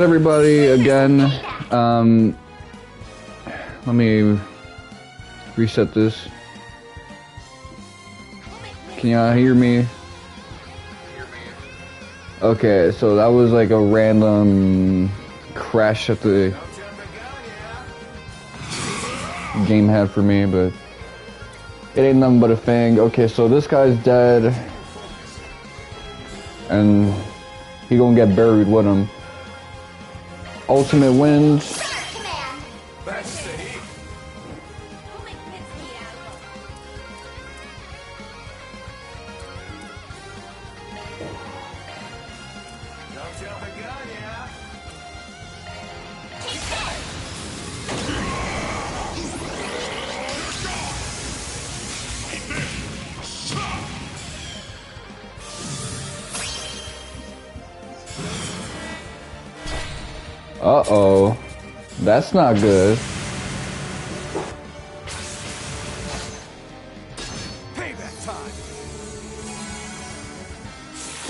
Everybody again, let me reset this. Can y'all hear me? Okay, so that was like a random crash that the game had for me, but it ain't nothing but a thing. Okay, so this guy's dead, and he gonna get buried with him. Ultimate wins. Uh-oh. That's not good.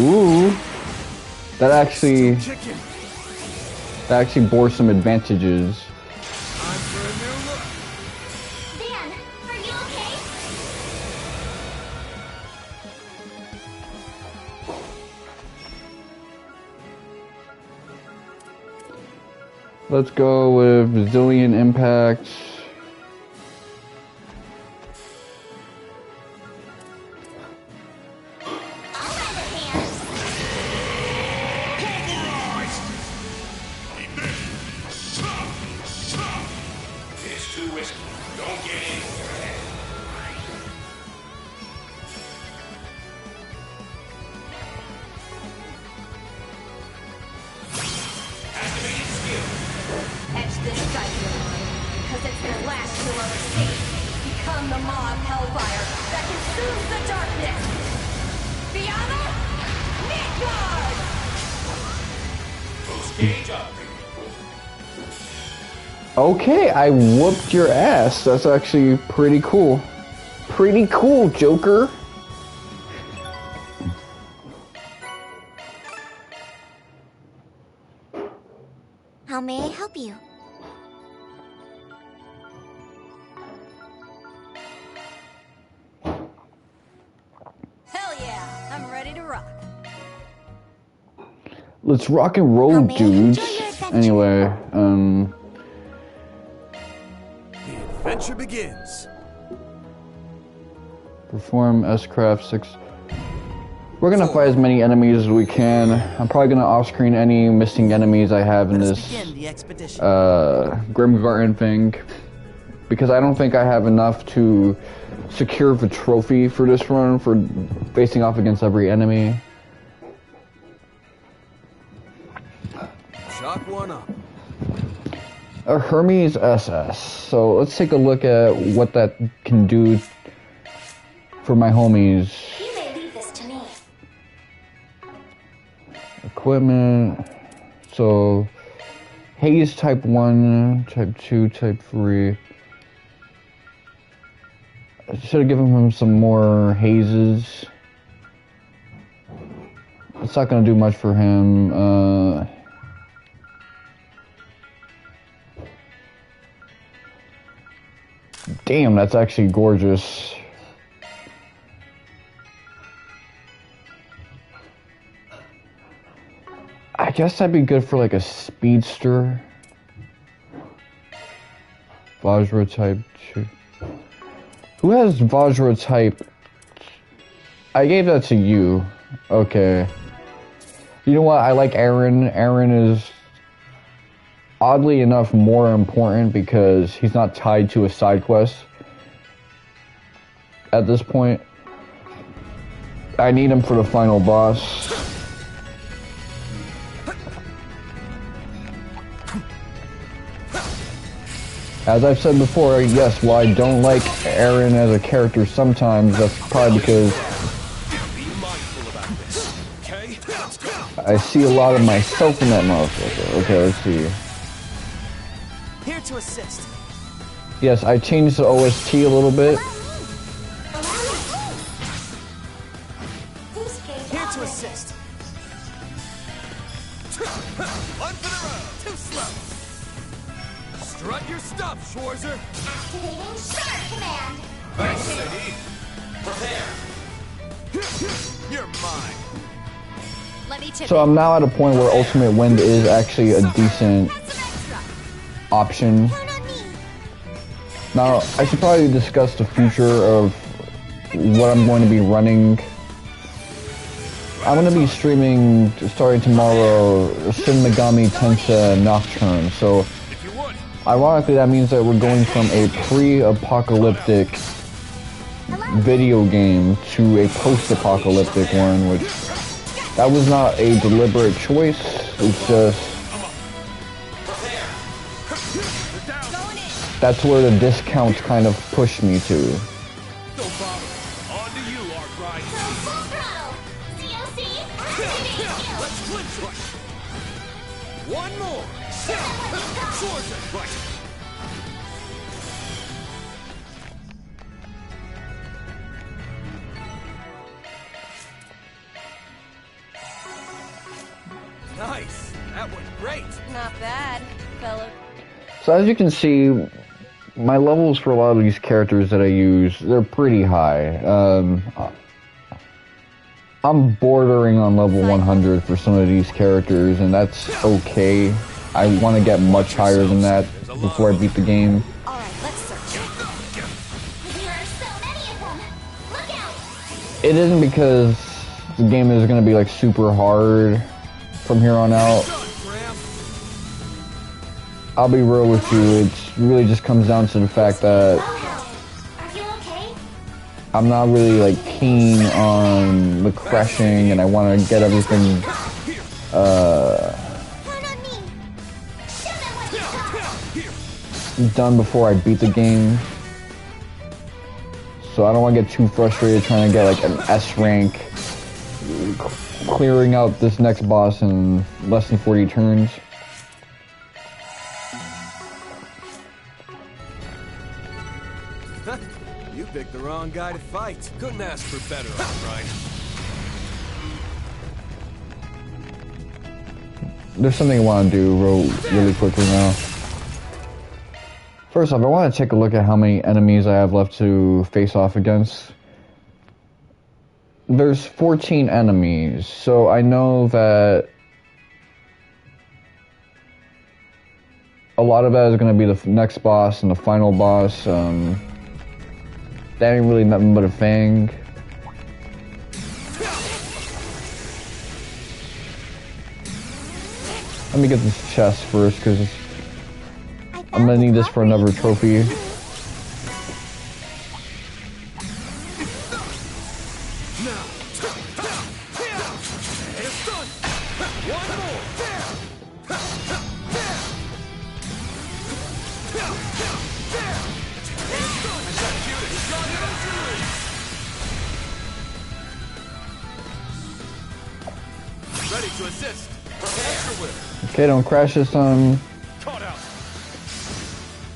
Ooh. That actually bore some advantages. Dan, are you okay? Let's go with Bazillion Impacts. It's too risky. Don't get in your head. Activating skill. Etch this sight in mine, because it's their last heroic state. Become the mob hellfire that consumes the darkness. Fianna, Midgard! Boost gauge up. Okay, I whooped your ass. That's actually pretty cool. Pretty cool, Joker. How may I help you? Hell yeah, I'm ready to rock. Let's rock and roll, How may I dudes. enjoy your adventure? Anyway, The adventure begins. perform S-Craft 6. We're gonna fight as many enemies as we can. I'm probably gonna off-screen any missing enemies I have in Let us this begin the expedition. Gramheart thing, because I don't think I have enough to secure the trophy for this run for facing off against every enemy. Shock one up. A Hermes SS. So let's take a look at what that can do for my homies. You may leave this to me. Equipment. So Haze type 1, type 2, type 3. I should have given him some more hazes. It's not gonna do much for him. Damn, that's actually gorgeous. I guess that'd be good for like a speedster. Vajra type 2. Who has Vajra type? I gave that to you. Okay. You know what? I like Aaron. Aaron is oddly enough more important because he's not tied to a side quest at this point. I need him for the final boss. As I've said before, yes, while I don't like Aaron as a character sometimes, that's probably because I see a lot of myself in that motherfucker. Okay, let's see. Here to assist. Yes, I changed the OST a little bit. Here to assist. One for the road. Strut your stuff, Schwarzer. Activating Shark Command. Thanks, Lady. Prepare. You're mine. Let me chip So I'm now at a point where Ultimate Wind is actually a decent option. Count on me. Now, I should probably discuss the future of what I'm going to be running. I'm going to be streaming, starting tomorrow, Shin Megami Tensei Nocturne. So, If you would. ironically, that means that we're going from a pre-apocalyptic video game to a post-apocalyptic one, which that was not a deliberate choice. It's just that's where the discounts kind of pushed me to. Don't bother. On to you, Arkwright. Full throttle. COC. Activating skill. Let's clinch it. One more. Schwarzer. Right. Nice. That went great. Not bad, fella. So as you can see, my levels for a lot of these characters that I use, they're pretty high. I'm bordering on level 100 for some of these characters, and that's okay. I want to get much higher than that before I beat the game. All right, let's search. There are so many of them. Look out. It isn't because the game is going to be like super hard from here on out. Done, Graham. I'll be real with you, it really just comes down to the fact that Are you okay? I'm not really like keen on the crashing, and I want to get everything Count on me. Show them what you got. done before I beat the game. So I don't want to get too frustrated trying to get like an S rank, clearing out this next boss in less than 40 turns. You picked the wrong guy to fight. Couldn't ask for better, Arkwright. There's something I want to do really quickly now. First off, I want to take a look at how many enemies I have left to face off against. There's 14 enemies, so I know that a lot of that is going to be the next boss and the final boss. That ain't really nothing but a fang. Let me get this chest first, because I'm gonna need this for another trophy. Ready to assist. Okay, don't crash this on. Caught out.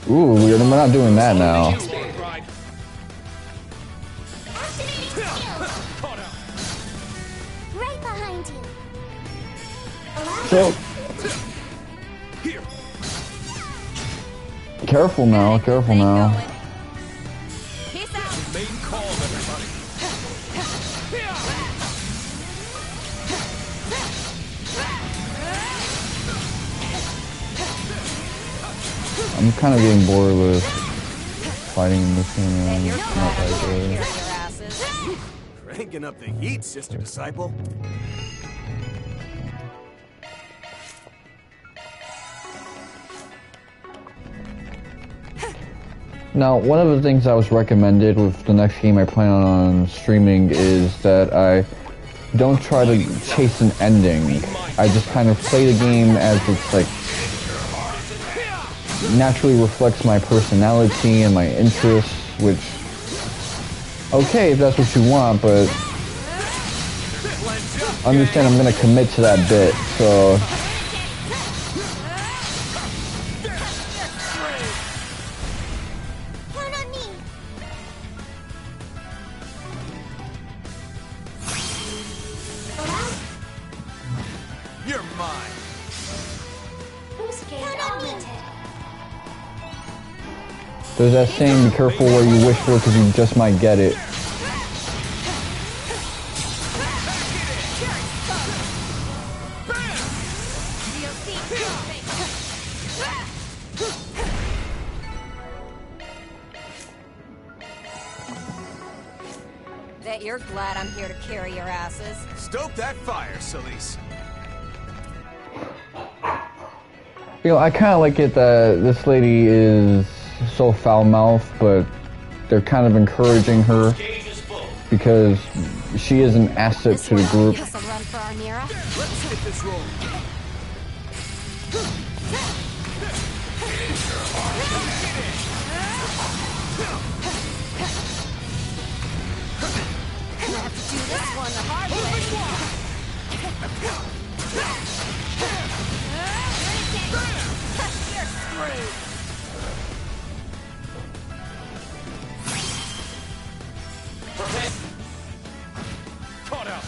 Ooh, we're not doing that now. You, Arkwright. Activating skill. Caught out. Right behind you. So, Here. careful now, careful now. Peace out. Main call, everybody. I'm kind of getting bored with fighting this game. And you're It's not that carry good. your asses. Cranking up the heat, Sister Disciple. Now, one of the things I was recommended with the next game I plan on streaming is that I don't try to chase an ending. I just kind of play the game as it's like naturally reflects my personality and my interests, which, okay, if that's what you want, but understand I'm gonna commit to that bit, so Count on me. You're mine. Count on me. There's that saying, be careful where you wish for because you just might get it. Bet you're glad I'm here to carry your asses. Stoke that fire, Celise. You know, I kind of like it that this lady is so foul-mouthed, but they're kind of encouraging her because she is an asset to the group. This will run for our Mira. Let's get this rolling. Do this one the hard way. You're screwed. Caught out.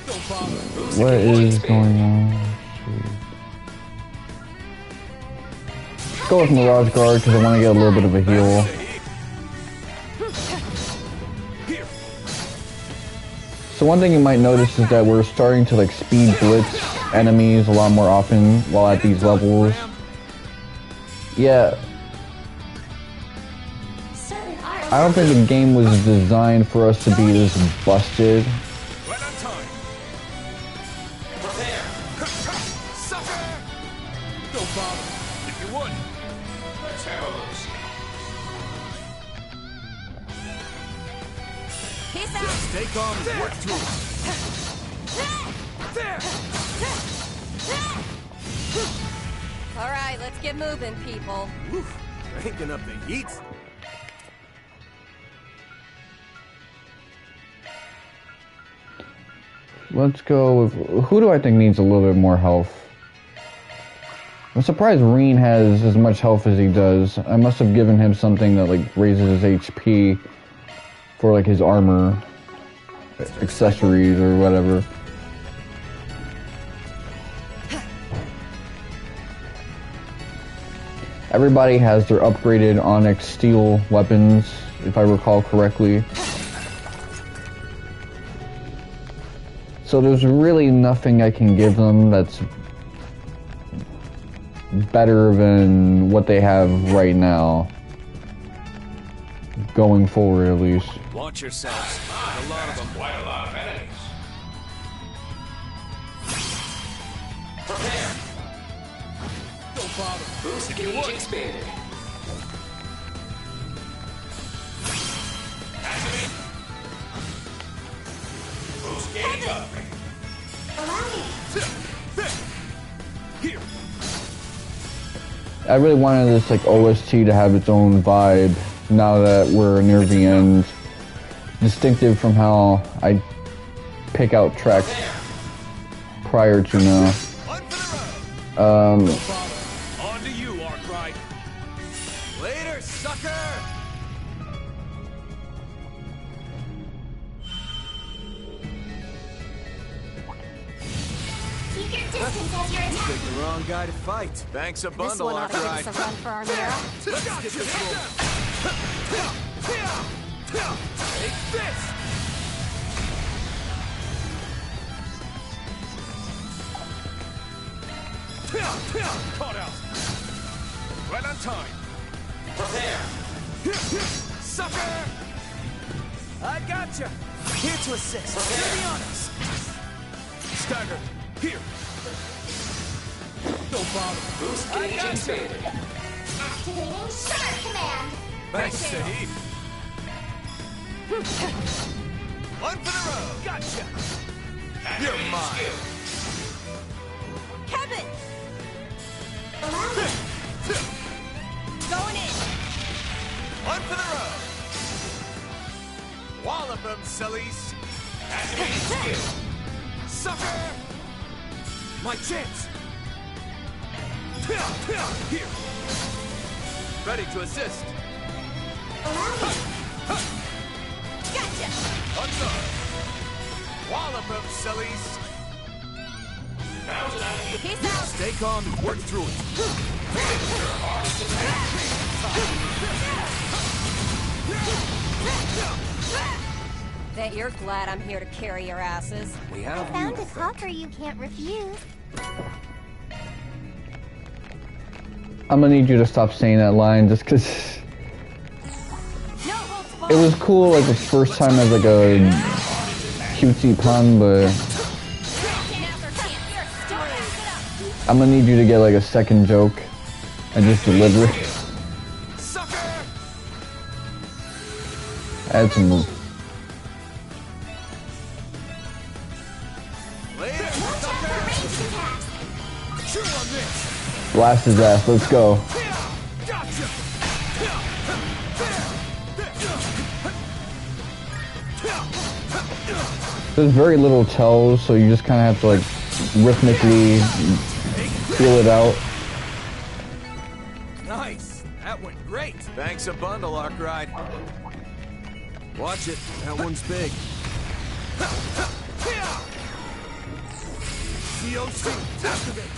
Don't bother. What is going on? Let's go with Mirage Guard because I want to get a little bit of a heal. Here. So one thing you might notice is that we're starting to like speed blitz enemies a lot more often while at these levels. Yeah, I don't think the game was designed for us to be this busted. Right on time. Prepare. Sucker. Don't bother. If you would. Let's have a loose. Peace out. Stay calm and work through it. There. All right, let's get moving, people. Oof. Cranking up the heat. Let's go with, who do I think needs a little bit more health? I'm surprised Reen has as much health as he does. I must have given him something that like raises his HP for like his armor, accessories or whatever. Everybody has their upgraded Onyx steel weapons, if I recall correctly. So there's really nothing I can give them that's better than what they have right now. Going forward, at least. Watch yourselves. A lot of them. Quite a lot of enemies. Prepare. Don't bother. Boost gauge expanded. Activate. Boost gauge up. Here. I really wanted this like OST to have its own vibe now that we're near the end. Distinctive from how I pick out tracks prior to now. On to you, Arkwright. Later, sucker. Keep your distance as you're You attacking. picked the wrong guy to fight. Thanks a This bundle, one ought to give Arkwright. us a run for our Mira. Let's get this rolling. Take this. Caught out. Right on time. Prepare. Sucker. I gotcha. Here to assist. To be honest. Stagger. Here. Don't bother. Boost I gauge gotcha. expanded. Activating Shark Command. Thanks, Sahib. One for the road. Gotcha. You're Activating mine. skill. Kevin, Allow me. going in. One for the road. Wallop them, sillies. Activating skill. Sucker. My chance. Here. Ready to assist. Allow me. Gotcha. Unside. Wallop them, sillies. Now's an idea. Peace out. Stay calm and work through it. Your hardest attack. Bet you're glad I'm here to carry your asses. We have Found a talker you can't refuse. I'm gonna need you to stop saying that line just cause No holds it was cool like the first time as like a cutesy pun, but I'm gonna need you to get like a second joke and just deliver it. Sucker! Add some move. Later, sucker! Chew on this! Blast his ass, let's go. Gotcha! There's very little tells, so you just kind of have to like rhythmically feel it out. Nice! That went great! Thanks a bundle, Arkwright. Watch it, that one's big. COC, activate!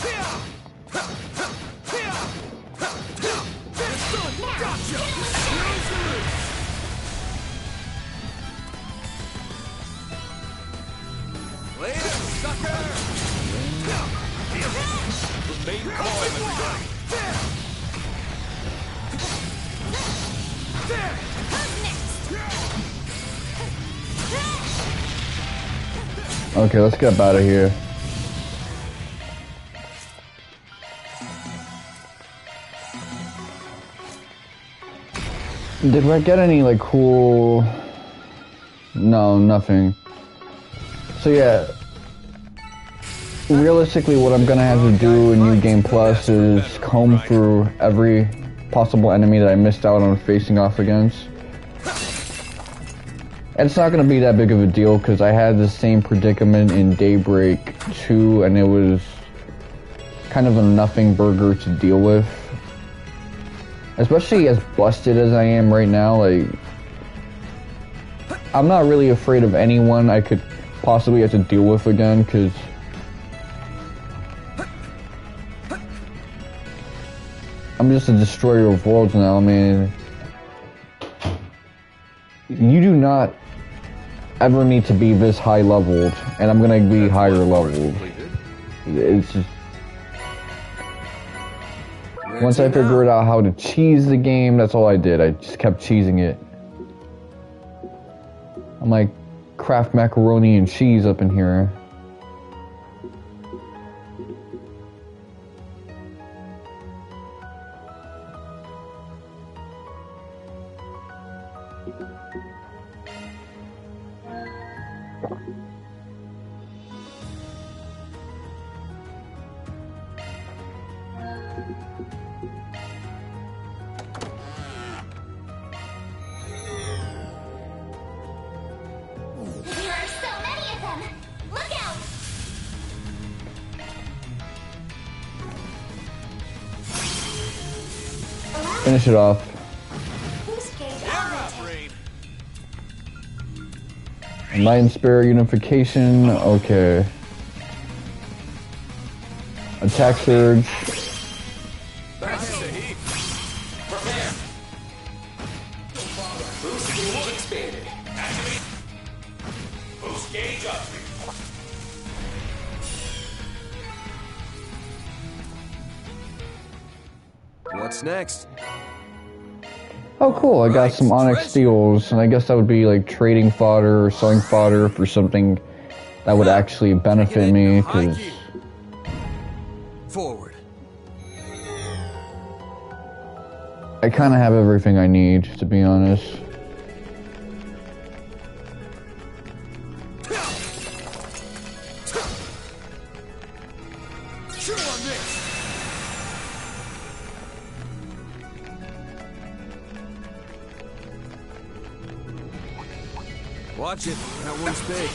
Gotcha! Later, sucker! Remain calm, everybody! Okay, let's get up out of here. Did I get any like cool? No, nothing. So yeah, realistically what I'm gonna have to do in New Game Plus is comb through every possible enemy that I missed out on facing off against. And it's not gonna be that big of a deal because I had the same predicament in Daybreak 2 and it was kind of a nothing burger to deal with. Especially as busted as I am right now, like I'm not really afraid of anyone I could possibly have to deal with again, because I'm just a destroyer of worlds now. I mean, you do not ever need to be this high leveled, and I'm gonna be higher leveled. It's just once I figured out how to cheese the game, that's all I did. I just kept cheesing it. I'm like Kraft macaroni and cheese up in here. There are so many of them! Look out! Finish it off. Boost gauge Yeah, augmented. brain! Light and Spirit Unification, okay. Attack Surge. That's the heat! Prepare. Boost gauge expanded. Activate. Boost gauge up. What's next? Oh cool, I got some Onyx Steels, and I guess that would be like trading fodder or selling fodder for something that would actually benefit me, because Forward. I kind of have everything I need, to be honest. Chew on this! Watch it, that one's big.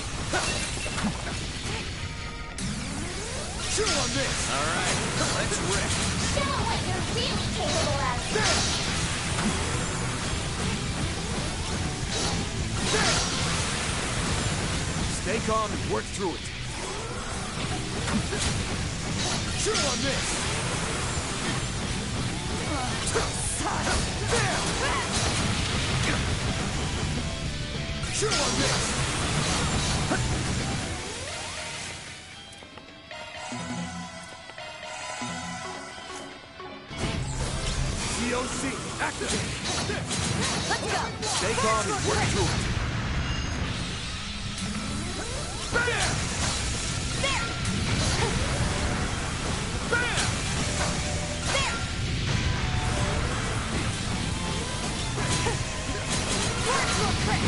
Chew on this! Alright, let's rip. Show what you're really capable of! Stay calm and work through it. Chew on this! COC, activate. Let's go. Stay calm and work through it. Bam! There. Bam! There. Work real quick.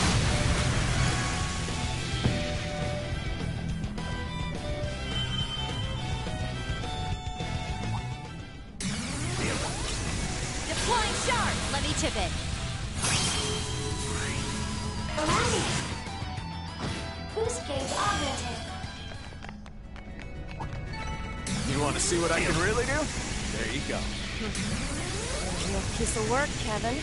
Deploying shard. Let me chip it. Allow me. Boost gauge augmented. You want to see what I can really do? There you go. Real piece of work, Kevin.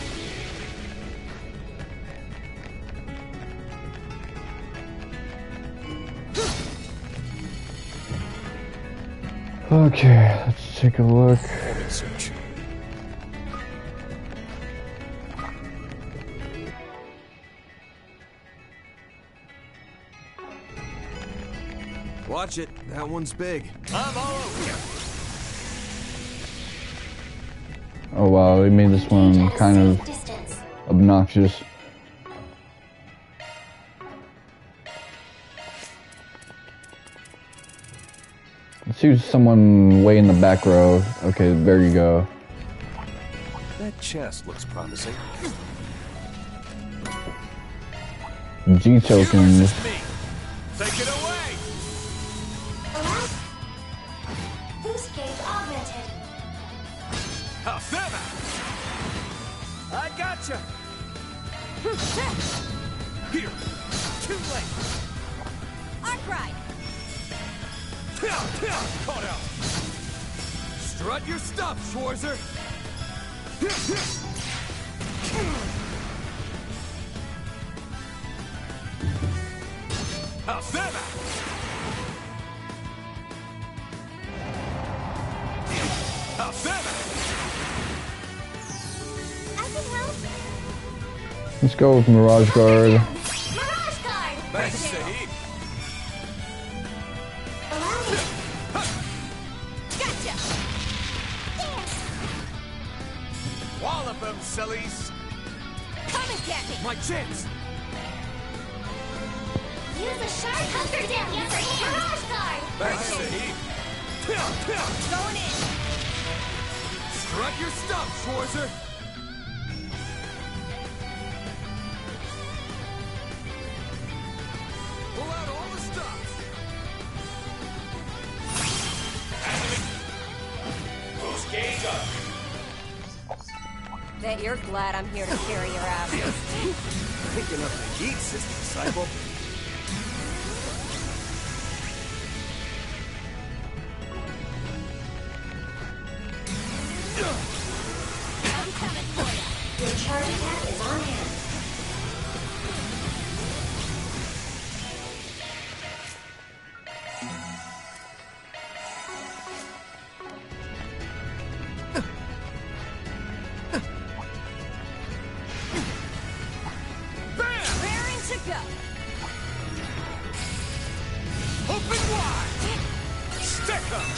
Okay, let's take a look. Search. Watch it. That one's big. I'm all over you. Oh wow, they made this one kind of Distance. obnoxious. Let's see someone way in the back row. Okay, there you go. That chest looks promising. G token. Me. Take it away. Allow. Boost gauge augmented. How's that? I gotcha. Here. Too late. Arc ride. Caught out. Strut your stuff, Schwarzer. How's that? How's that? I can help. Let's go with Mirage Guard. Mirage guard. Thanks, Saeed. Allow me. Gotcha. Wallop them, sillies. Come and get me. My chance. Use a sharp hunter down. Yes, Mirage guard. Thanks, Saeed. Going in. Strut your stuff, Schwarzer. Pull out all the stops. Boost gauge up. Bet you're glad I'm here to carry your ass. Picking up the heat, Sister Disciple. I'm coming for ya. Your charge attack is on hand. Raring to go. Open wide. Stick 'em.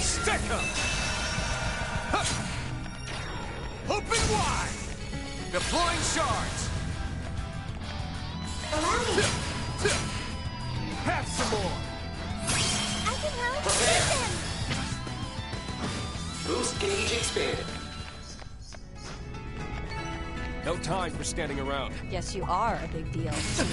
Stick 'em! Open wide! Deploying shards! Allow me. Have some more! I can help. Boost gauge expanded. No time for standing around. Guess you are a big deal, Loser.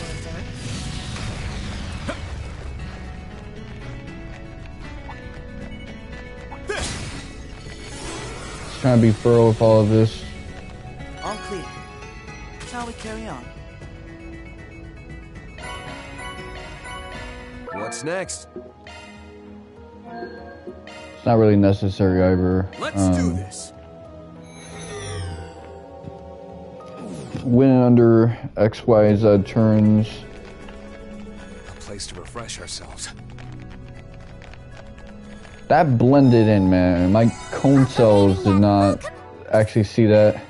Trying to be thorough with all of this. All clear. Shall we carry on? What's next? It's not really necessary either. Let's do this. When under X, Y, Z turns. A place to refresh ourselves. That blended in, man. My cone cells did not actually see that.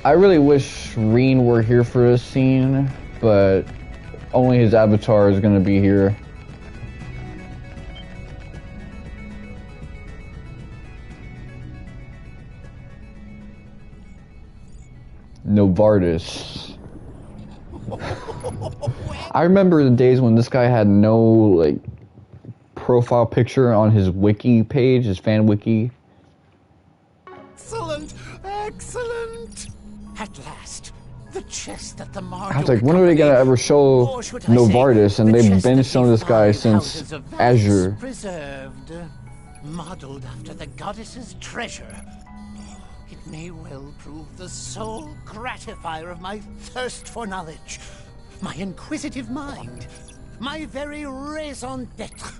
I really wish Reen were here for this scene, but only his avatar is gonna be here. Novartis. I remember the days when this guy had no, like, profile picture on his wiki page, his fan wiki. Excellent! Excellent! At last, the chest that the Mardu I was like, when are they gonna ever show or should I Novartis? say, And the they've chest been that showing this guy defiled since houses of Venice Azure. Preserved, modeled after the goddess's treasure. It may well prove the sole gratifier of my thirst for knowledge, my inquisitive mind, my very raison d'etre.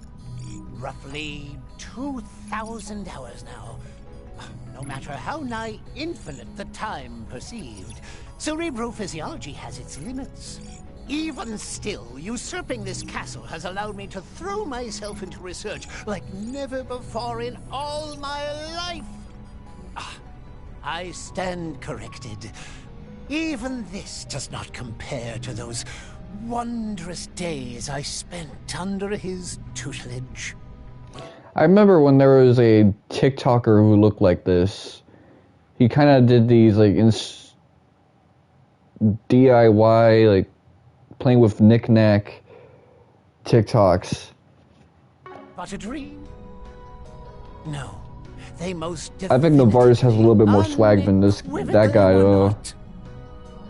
Roughly 2,000 hours now. No matter how nigh infinite the time perceived, cerebrophysiology has its limits. Even still, usurping this castle has allowed me to throw myself into research like never before in all my life. I stand corrected. Even this does not compare to those wondrous days I spent under his tutelage. I remember when there was a TikToker who looked like this. He kind of did these, like, DIY, like, playing with knick-knack TikToks. But a dream? No. They most I think Novartis has a little bit more swag than that guy, though.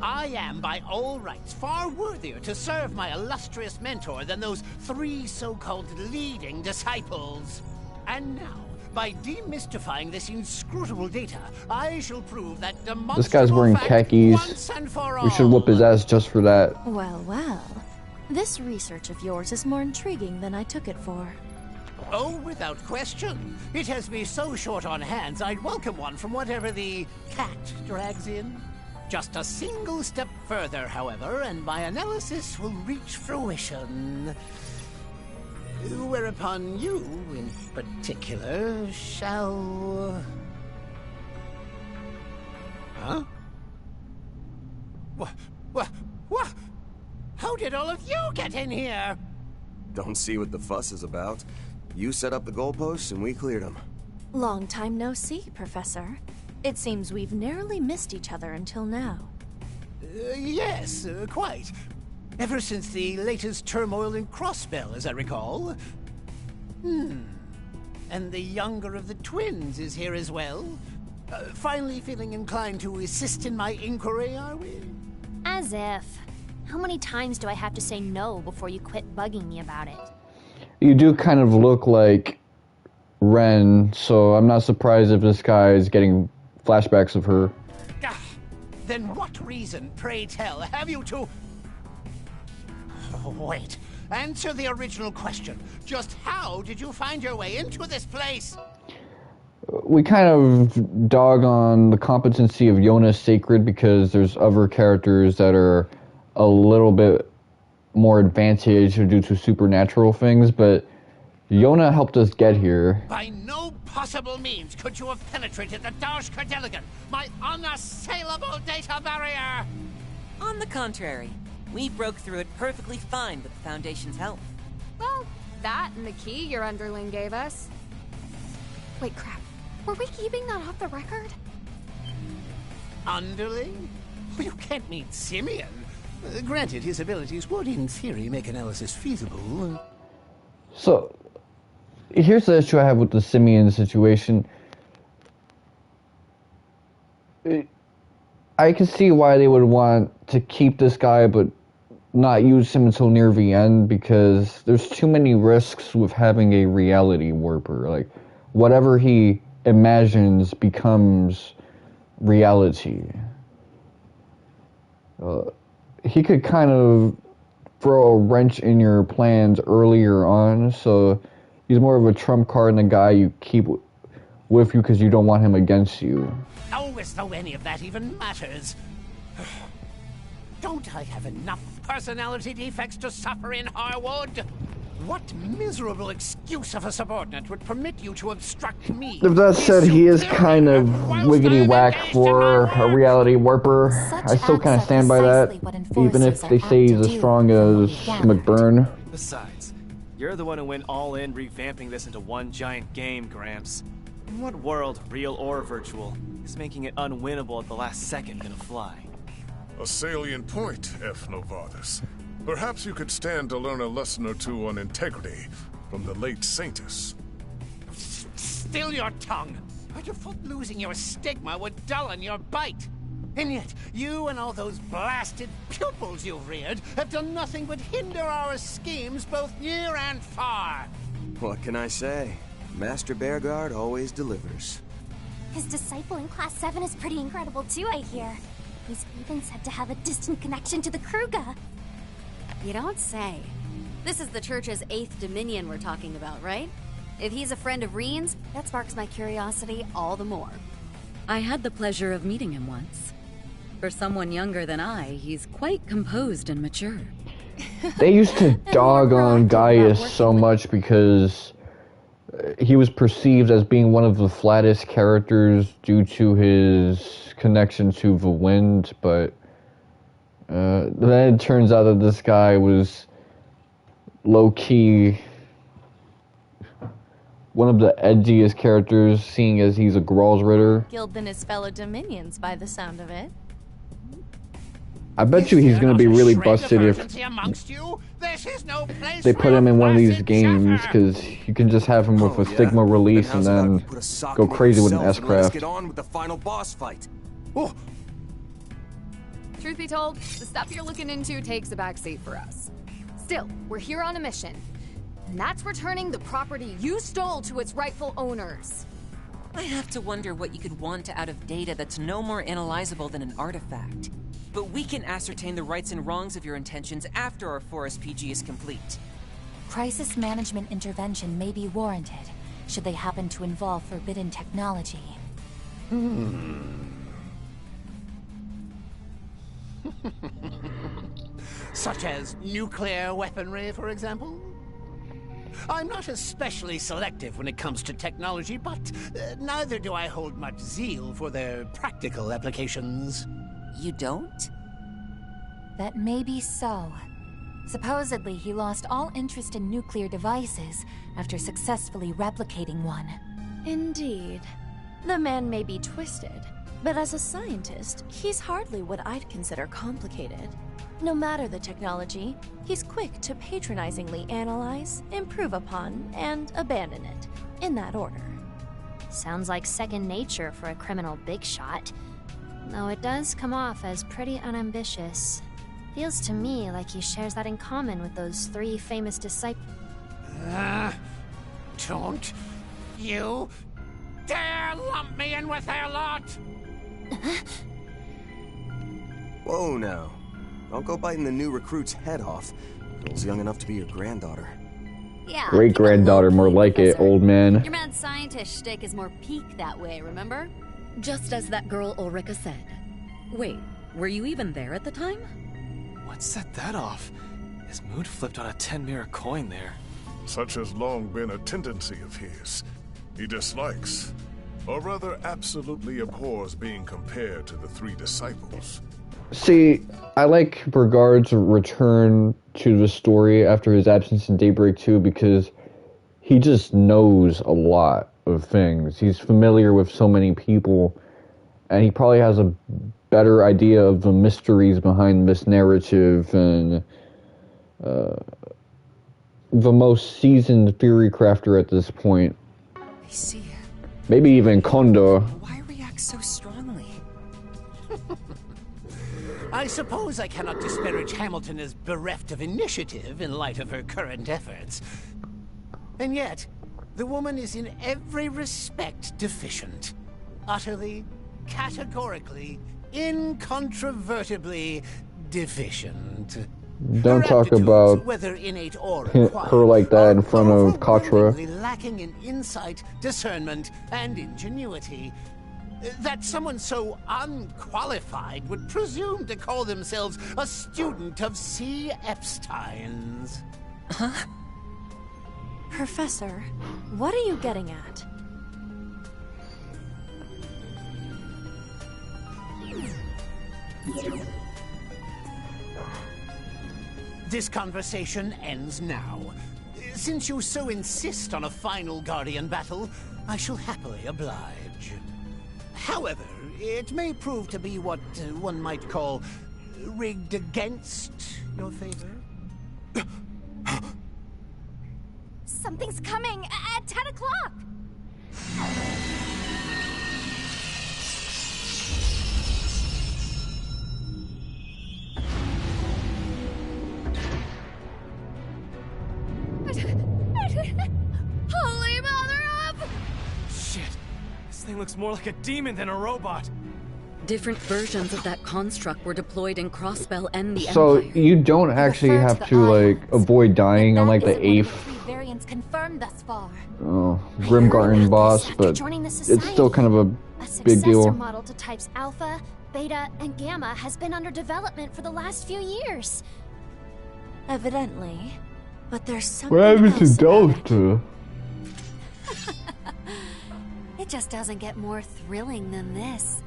I am, by all rights, far worthier to serve my illustrious mentor than those 3 so-called leading disciples. And now, by demystifying this inscrutable data, I shall prove that This guy's wearing khakis. We should whoop his ass just for that. Well, well. This research of yours is more intriguing than I took it for. Oh, without question. It has me so short on hands, I'd welcome one from whatever the cat drags in. Just a single step further, however, and my analysis will reach fruition. Whereupon you, in particular, shall... Huh? What? How did all of you get in here? Don't see what the fuss is about. You set up the goalposts and we cleared them. Long time no see, Professor. It seems we've narrowly missed each other until now. Yes, quite. Ever since the latest turmoil in Crossbell, as I recall. And the younger of the twins is here as well. Finally feeling inclined to assist in my inquiry, are we? As if. How many times do I have to say no before you quit bugging me about it? You do kind of look like Ren, so I'm not surprised if this guy is getting flashbacks of her. Then what reason, pray tell, have you to... Wait. Answer the original question. Just how did you find your way into this place? We kind of dog on the competency of Yona Sacred because there's other characters that are a little bit more advantaged due to supernatural things, but Yona helped us get here. By no possible means could you have penetrated the Darsh Cardeligan, my unassailable data barrier! On the contrary, we broke through it perfectly fine with the Foundation's help. Well, that and the key your underling gave us. Wait, crap. Were we keeping that off the record? Underling? You can't mean Simeon. Granted, his abilities would, in theory, make analysis feasible. So, here's the issue I have with the Simeon situation. I can see why they would want to keep this guy, but not use him until near the end, because there's too many risks with having a reality warper. Like, whatever he imagines becomes reality. He could kind of throw a wrench in your plans earlier on, so he's more of a trump card than a guy you keep with you because you don't want him against you. Oh, as though any of that even matters. Don't I have enough personality defects to suffer in Harwood? What miserable excuse of a subordinate would permit you to obstruct me? If that said, he is kind of wiggity whack for a reality warper. I still kind of stand by that, even if they say he's as strong as McBurn. Besides, you're the one who went all in revamping this into one giant game, Gramps. In what world, real or virtual, is making it unwinnable at the last second gonna fly? A salient point, F. Novartis. Perhaps you could stand to learn a lesson or two on integrity from the late Saintus. Still your tongue! I'd have thought losing your stigma would dullon your bite. And yet, you and all those blasted pupils you've reared have done nothing but hinder our schemes both near and far. What can I say? Master Bearguard always delivers. His disciple in Class 7 is pretty incredible too, I hear. He's even said to have a distant connection to the Kruga. You don't say. This is the Church's 8th Dominion we're talking about, right? If he's a friend of Reen's, that sparks my curiosity all the more. I had the pleasure of meeting him once. For someone younger than I, he's quite composed and mature. They used to dog on Gaius so much because he was perceived as being one of the flattest characters due to his connection to the wind, but then it turns out that this guy was low-key one of the edgiest characters, seeing as he's a Gralsritter. Killed than his fellow Dominions by the sound of it. I bet you he's gonna be really busted if they put him in one of these games, because you can just have him with a Sigma release and then go crazy with an S-Craft. Get on with the final boss fight. Oh. Truth be told, the stuff you're looking into takes a backseat for us. Still, we're here on a mission. And that's returning the property you stole to its rightful owners. I have to wonder what you could want out of data that's no more analyzable than an artifact. But we can ascertain the rights and wrongs of your intentions after our Forest PG is complete. Crisis management intervention may be warranted, should they happen to involve forbidden technology. Such as nuclear weaponry, for example? I'm not especially selective when it comes to technology, but neither do I hold much zeal for their practical applications. You don't? That may be so. Supposedly, he lost all interest in nuclear devices after successfully replicating one. Indeed. The man may be twisted, but as a scientist, he's hardly what I'd consider complicated. No matter the technology, he's quick to patronizingly analyze, improve upon, and abandon it, in that order. Sounds like second nature for a criminal big shot. Though it does come off as pretty unambitious. Feels to me like he shares that in common with those 3 famous disciples. Don't you dare lump me in with their lot! Whoa now. Don't go biting the new recruit's head off. Girl's young enough to be your granddaughter. Yeah. Great-granddaughter, more like it, old man. Your mad scientist shtick is more peak that way, remember? Just as that girl Ulrika said. Wait, were you even there at the time? What set that off? His mood flipped on a 10-mirror coin there. Such has long been a tendency of his. He dislikes, or rather absolutely abhors being compared to the 3 disciples. See, I like Bergard's return to the story after his absence in Daybreak 2 because he just knows a lot of things. He's familiar with so many people, and he probably has a better idea of the mysteries behind this narrative and the most seasoned theory crafter at this point. I see. Maybe even Kondo. Why react so strongly? I suppose I cannot disparage Hamilton as bereft of initiative in light of her current efforts. And yet, the woman is in every respect deficient. Utterly, categorically, incontrovertibly deficient. Don't talk about whether innate or her like that in front of Katra. Lacking in insight, discernment, and ingenuity. That someone so unqualified would presume to call themselves a student of C. Epstein's. Huh? Professor, what are you getting at? This conversation ends now. Since you so insist on a final Guardian battle, I shall happily oblige. However, it may prove to be what one might call rigged against your favor. Something's coming at 10 o'clock! Holy mother of... Shit. This thing looks more like a demon than a robot. Different versions of that construct were deployed in Crossbell and the So Empire. you don't actually have to like avoid dying on like the 8th Variants confirmed thus far. Grimgarten boss, but it's still kind of a big successor deal. model to types Alpha, Beta, and Gamma has been under development for the last few years. Evidently. But there's something What happens else to about it. Delta? It just doesn't get more thrilling than this.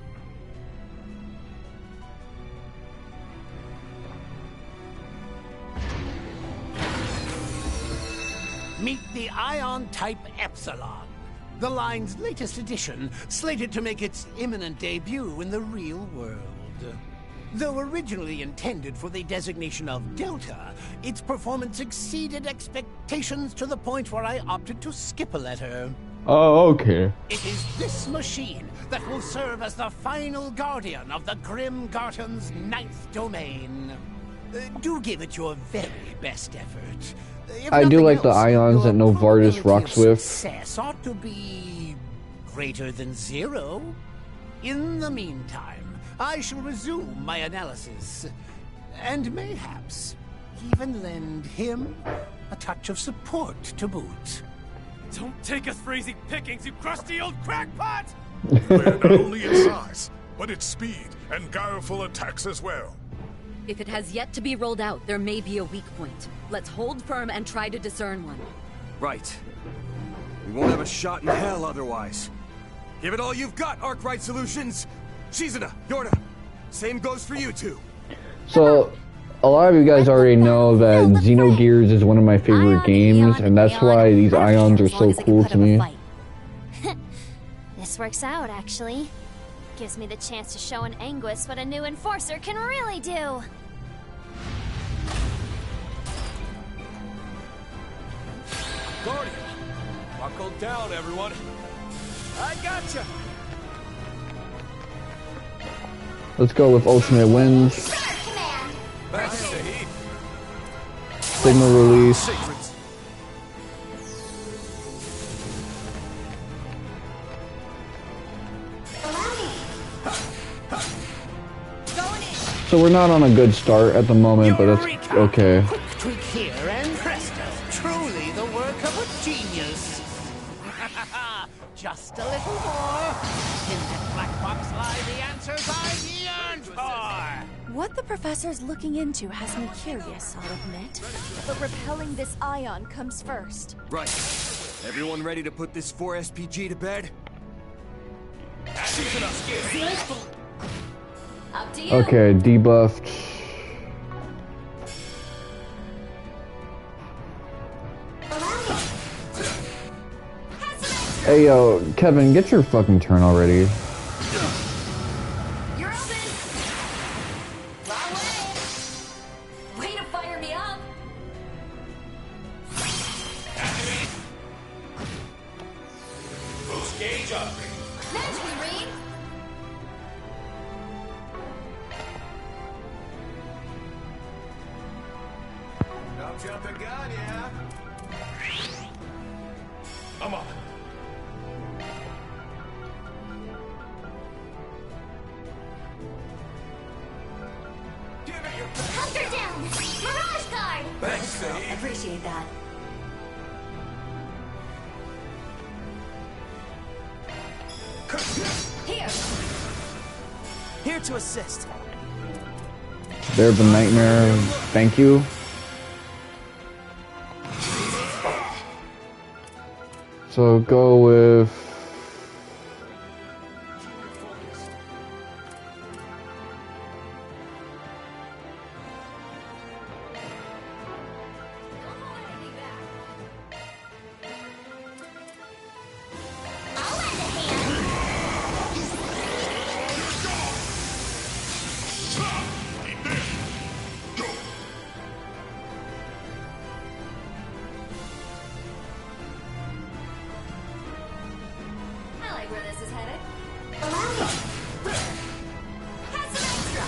Meet the Aion Type Epsilon, the line's latest edition, slated to make its imminent debut in the real world. Though originally intended for the designation of Delta, its performance exceeded expectations to the point where I opted to skip a letter. Oh, okay. It is this machine that will serve as the final guardian of the Grimgarten's 9th domain. Do give it your very best effort. If I do nothing like the else, ions that your Novartis probability rocks of with. Success ought to be greater than 0. In the meantime, I shall resume my analysis, and mayhaps even lend him a touch of support to boot. Don't take us for easy pickings, you crusty old crackpot! We're not only in size, but its speed and guileful attacks as well. If it has yet to be rolled out, there may be a weak point. Let's hold firm and try to discern one. Right. We won't have a shot in hell otherwise. Give it all you've got, Arkwright Solutions! Shizuna, Yorda, same goes for you two. So, a lot of you guys already know that Xenogears is one of my favorite games, and that's why these ions are so cool to me. This works out, actually. Gives me the chance to show an Anguis what a new enforcer can really do. Guardian, buckle down, everyone. I gotcha. Let's go with Ultimate Winds. That's the heat. Signal release. So we're not on a good start at the moment, but that's okay. Quick tweak here and presto, truly the work of a genius. Just a little more. In that black box lie the answers I yearned for. What the professor's looking into has me curious, I'll admit. But repelling this ion comes first. Right. Everyone ready to put this 4-SPG to bed? Up to you. Okay, debuffed. Hey yo, Kevin, get your fucking turn already. You're open. Wrong way. Way to fire me up. Jump the gun, yeah? I'm up. Give it your best. Hunter down! Mirage Guard! Thanks, Steve. Appreciate that. Here! Here to assist. There's the nightmare. Thank you. So go with. I like where this is headed. Allow me. Have some extra.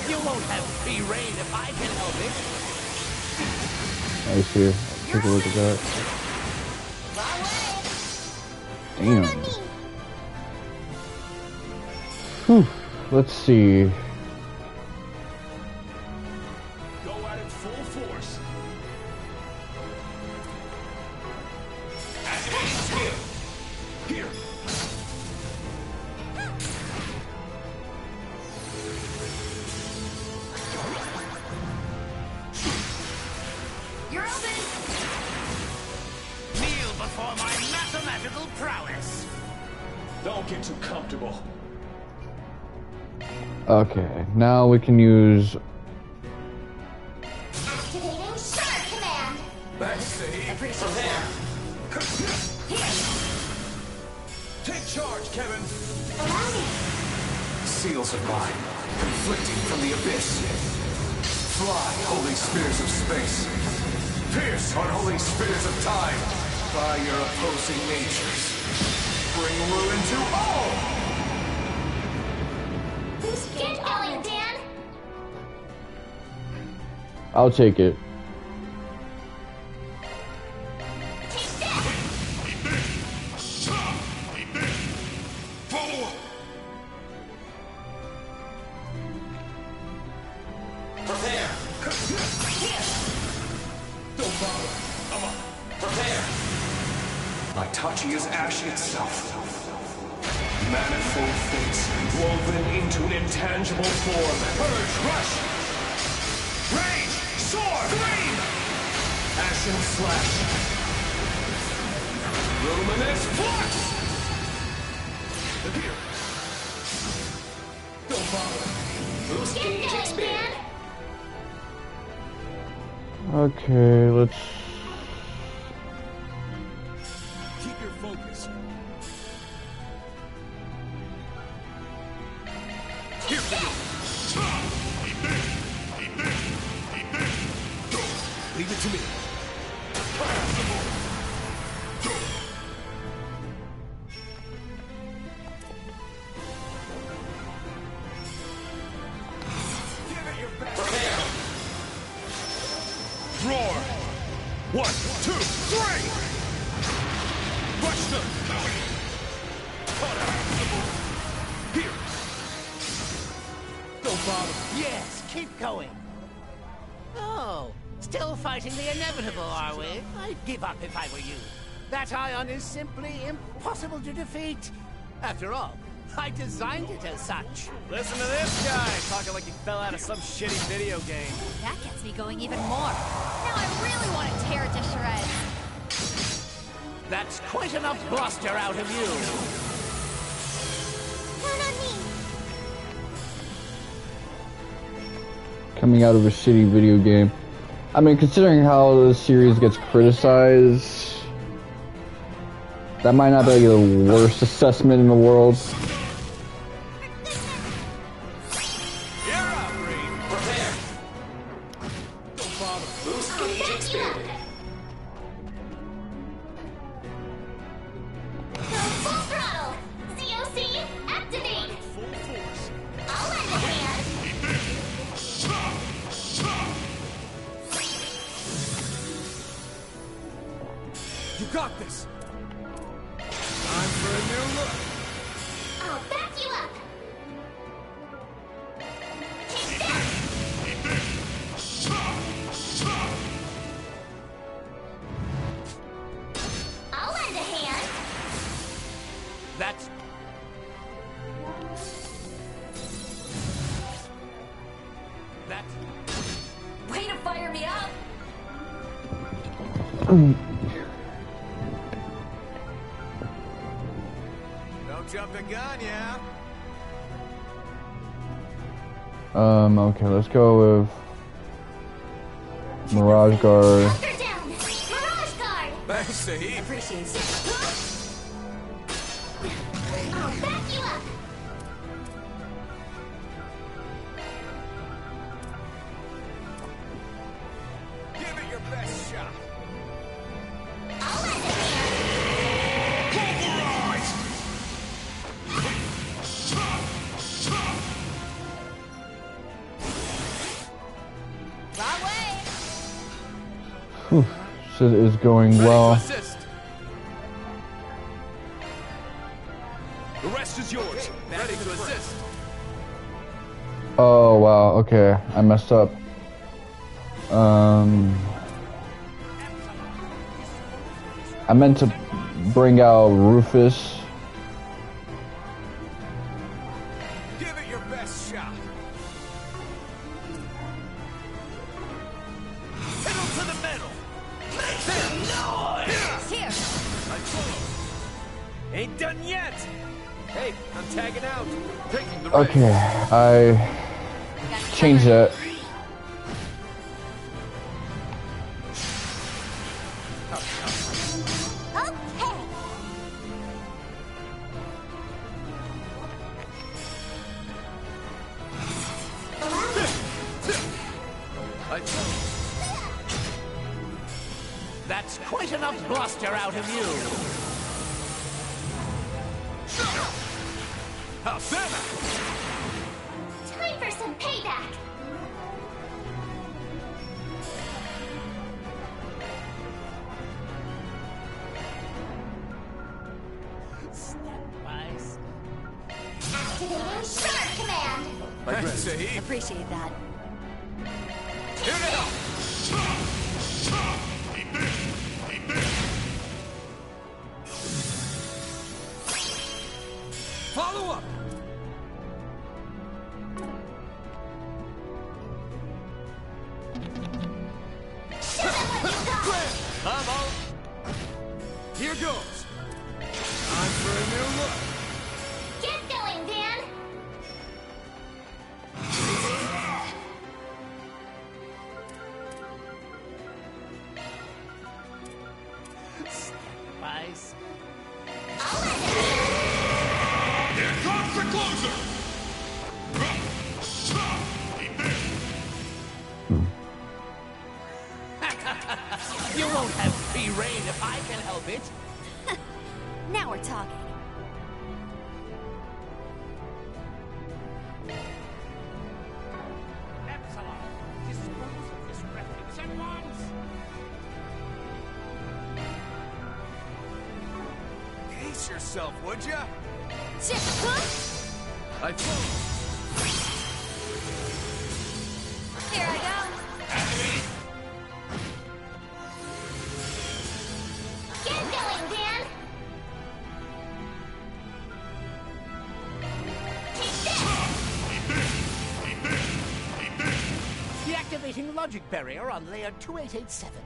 You won't have free reign if I can help it. I see. Take a look at that. Damn. Whew. Let's see. Go at it full force. Activate skill. Here. You're open! Kneel before my mathematical prowess. Don't get too comfortable. Okay, now we can use. Activating Shark Command! Thanks, Steve. Prepare. Take charge, Kevin. Allow me. Seals of mine, conflicting from the abyss. Fly, holy spears of space. Pierce, unholy spears of time. By your opposing natures. Bring ruin to all! Get going, Dan! I'll take it. Take that! Prepare! Don't bother. I'm up. Prepare! My Tachi is ash itself. Manifold fates woven into an intangible form. Purge, rush! Rage! Soar! Flame! Ashen slash! Luminous flux! Here! Don't bother. Boost gauge expand! Okay, let's. Keep your focus. Here for you. Leave it to me. Give it your best. Prepare. Roar. 1, 2, 3. Rush them. Here. Don't bother. Yes, keep going. Oh, still fighting the inevitable, are we? I'd give up if I were you. That Aion is simply impossible to defeat. After all, I designed it as such. Listen to this guy talking like he fell out of some shitty video game. That gets me going even more. Now I really want to tear it to shreds. That's quite enough bluster out of you. Count on me. Coming out of a shitty video game. I mean, considering how the series gets criticized, that might not be the worst assessment in the world. You're up, Reed. Prepare. Don't bother. Boost gauge expanded. Go full throttle! COC, activate! Full force. I'll lend a hand! got this! Time for a new look! I'll back you up! Take that! I'll lend a hand! That's... Way to fire me up! Don't jump the gun, yeah? Okay, let's go with Mirage Guard. Hunter down! Mirage Guard! Thanks, Sahib. Appreciate it. I'll back you up! Give it your best shot. I'll lend a hand! Wrong way! Whew, shit is going well. Assist. The rest is yours. Ready to assist. Oh wow, okay, I messed up. I meant to bring out Rufus. Give it your best shot. Hit him to the middle. Make some noise. Here! I told him. Ain't done yet. Hey, I'm tagging out. Taking the risk. Okay, I changed that. That's quite enough bluster out of you. How's that? Time for some payback! Activating Shark Command! Thanks, Sahib. Appreciate that. Here to help. Follow up. I'm out. Here goes. Time for a new look. Get going, Dan! Spice. Here comes the closer! You won't have free reign if I can help it. Now we're talking. Epsilon, dispose of this refuse at once. Pace yourself, would ya? I told Here I go! Get going, Dan! Take this! Deactivating logic barrier on layer 2887.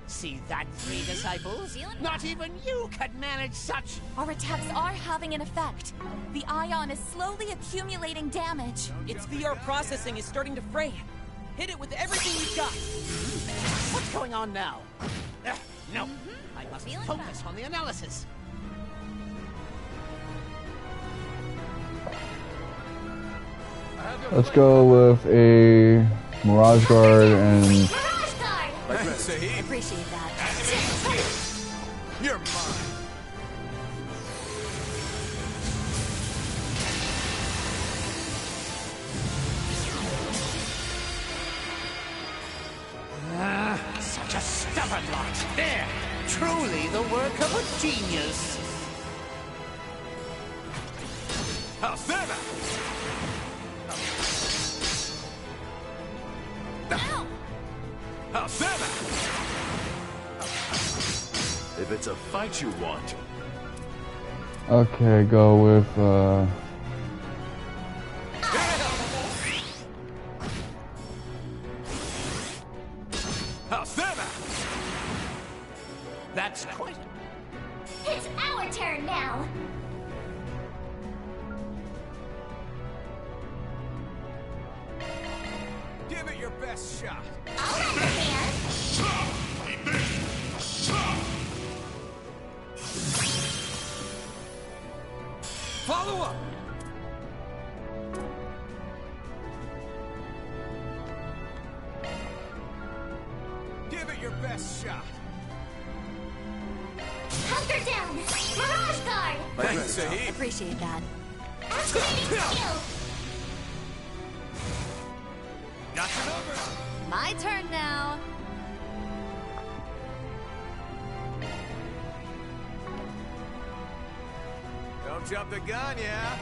See that, three disciples? Not even you could manage such... Our attacks are having an effect. The Aion is slowly accumulating damage. Its VR processing is starting to fray. Hit it with everything you've got. What's going on now? No, I must focus on the analysis. Let's go with a Mirage Guard and Mirage Guard! Thanks, Sahib. Appreciate that. You're mine. Such a stubborn lot. There! Truly the work of a genius. Alcena! Ow! Alcena! If it's a fight you want. Okay, go with Alcena! That's quite... It's our turn now. Give it your best shot. I'll lend a hand. Follow up! Give it your best shot. Hunker down. Mirage guard. Thanks, Sahib. Appreciate that. Activating skill. Got your number. My turn now. Don't jump the gun, yeah?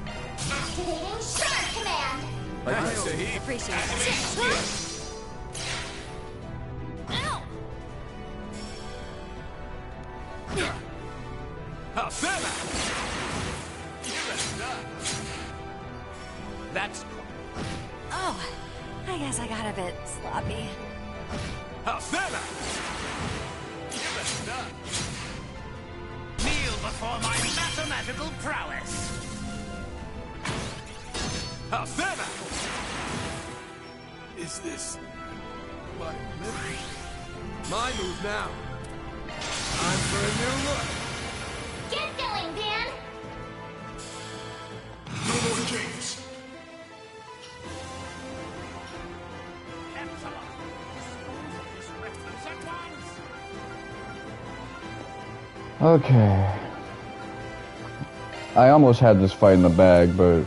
Activating Shark Command. Thanks, Sahib. Appreciate it. Ow! Alcena! Give it done. That's... Oh, I guess I got a bit sloppy. Alcena! Give it done. Kneel before my mathematical prowess. Alcena! Is this my memory? My move now. Time for a new look. Get going, Dan. No more games. Epsilon, dispose of this refuse at once. okay. I almost had this fight in the bag, but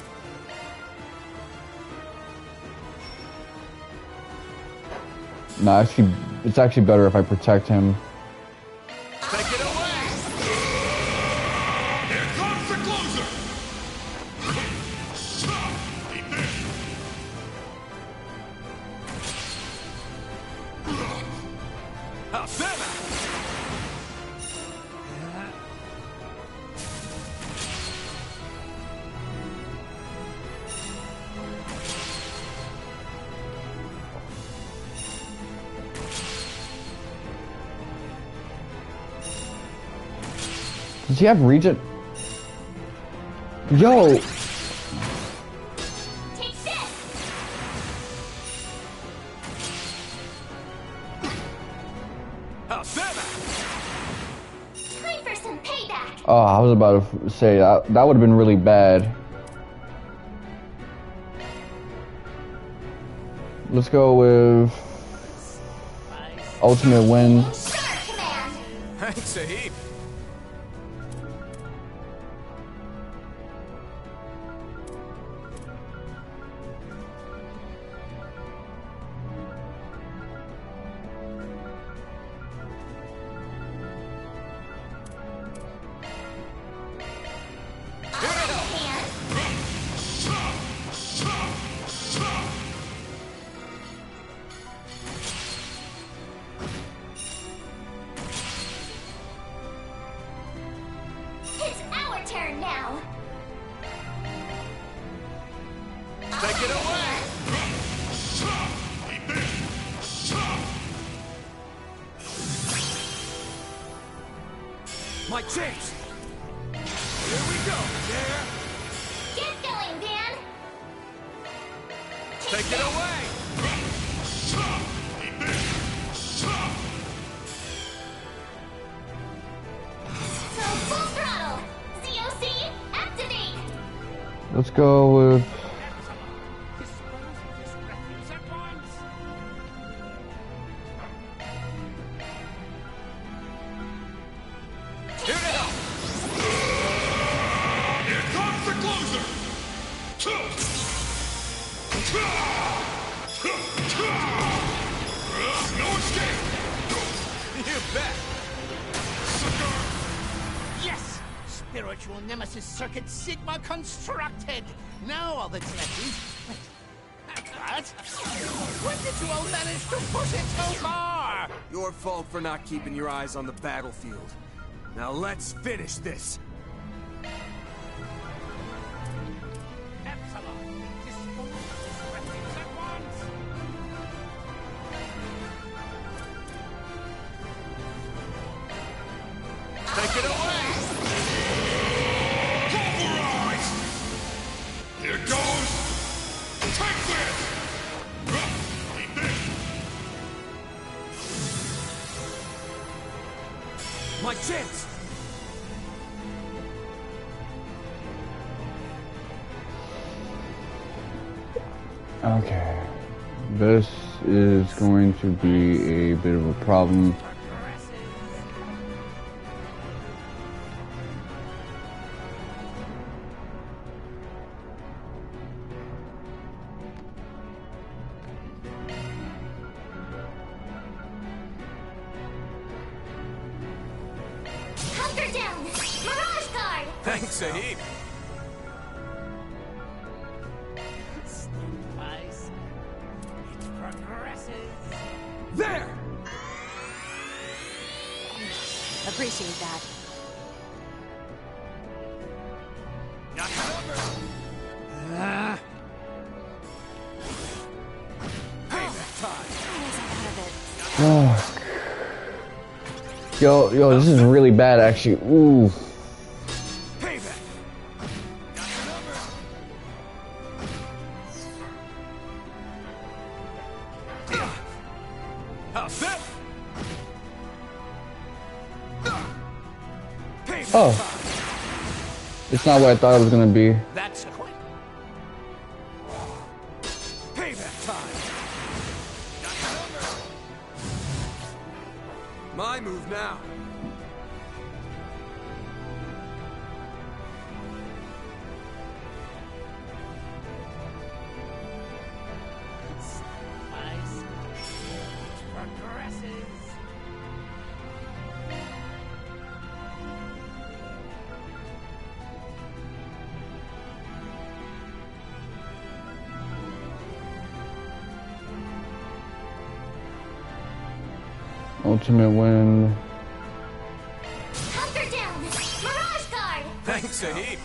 no, actually, it's actually better if I protect him. Take it away! Here comes the closer! Alcena! Does he have Regent? Yo! Take this. Alcena! Time for some payback. Oh, I was about to say that would have been really bad. Let's go with ultimate win. Shark Command. Thanks, Sahib. It's our turn now. Take it away! My chase! Here we go, yeah! Get going, Dan. Take it away! So full throttle. ZOC, activate. Let's go with Dispose of this refuse at once. Here to help! Here comes the closer! No escape! You bet! spiritual nemesis circuit Sigma constructed. Now all that's left is... Wait. What? When did you all manage to push it so far? Your fault for not keeping your eyes on the battlefield. Now let's finish this. Epsilon, dispose of this refuse at once. Take it away! Pulverize! Here goes! Take this! Eat this! My chance! Okay. This is going to be a bit of a problem. Hunker down! Mirage Guard! Thanks, Sahib. Twice. It progresses. There! Appreciate that. Got covered. Payback time. Oh. Yo, this is really bad, actually. Ooh. Payback. Got covered. How's that? Payback Oh. time. It's not what I thought it was gonna be. That's quick. Payback time. Got covered. My move now. Twice. It progresses. Ultimate win. Hunker down! Mirage Guard! Thanks, Sahib.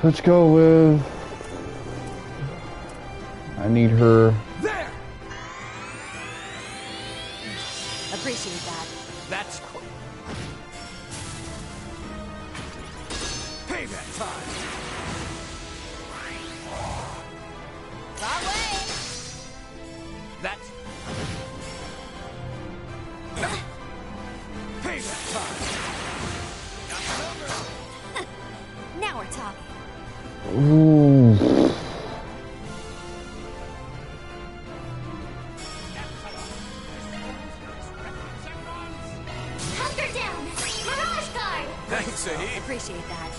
Let's go with... I need her. There! Appreciate that. That's quick. Payback time. Wrong way! That's... Payback time. Got covered. Now we're talking. Ooh. Hunker down! Mirage Guard! Thanks, Sahib. Appreciate that.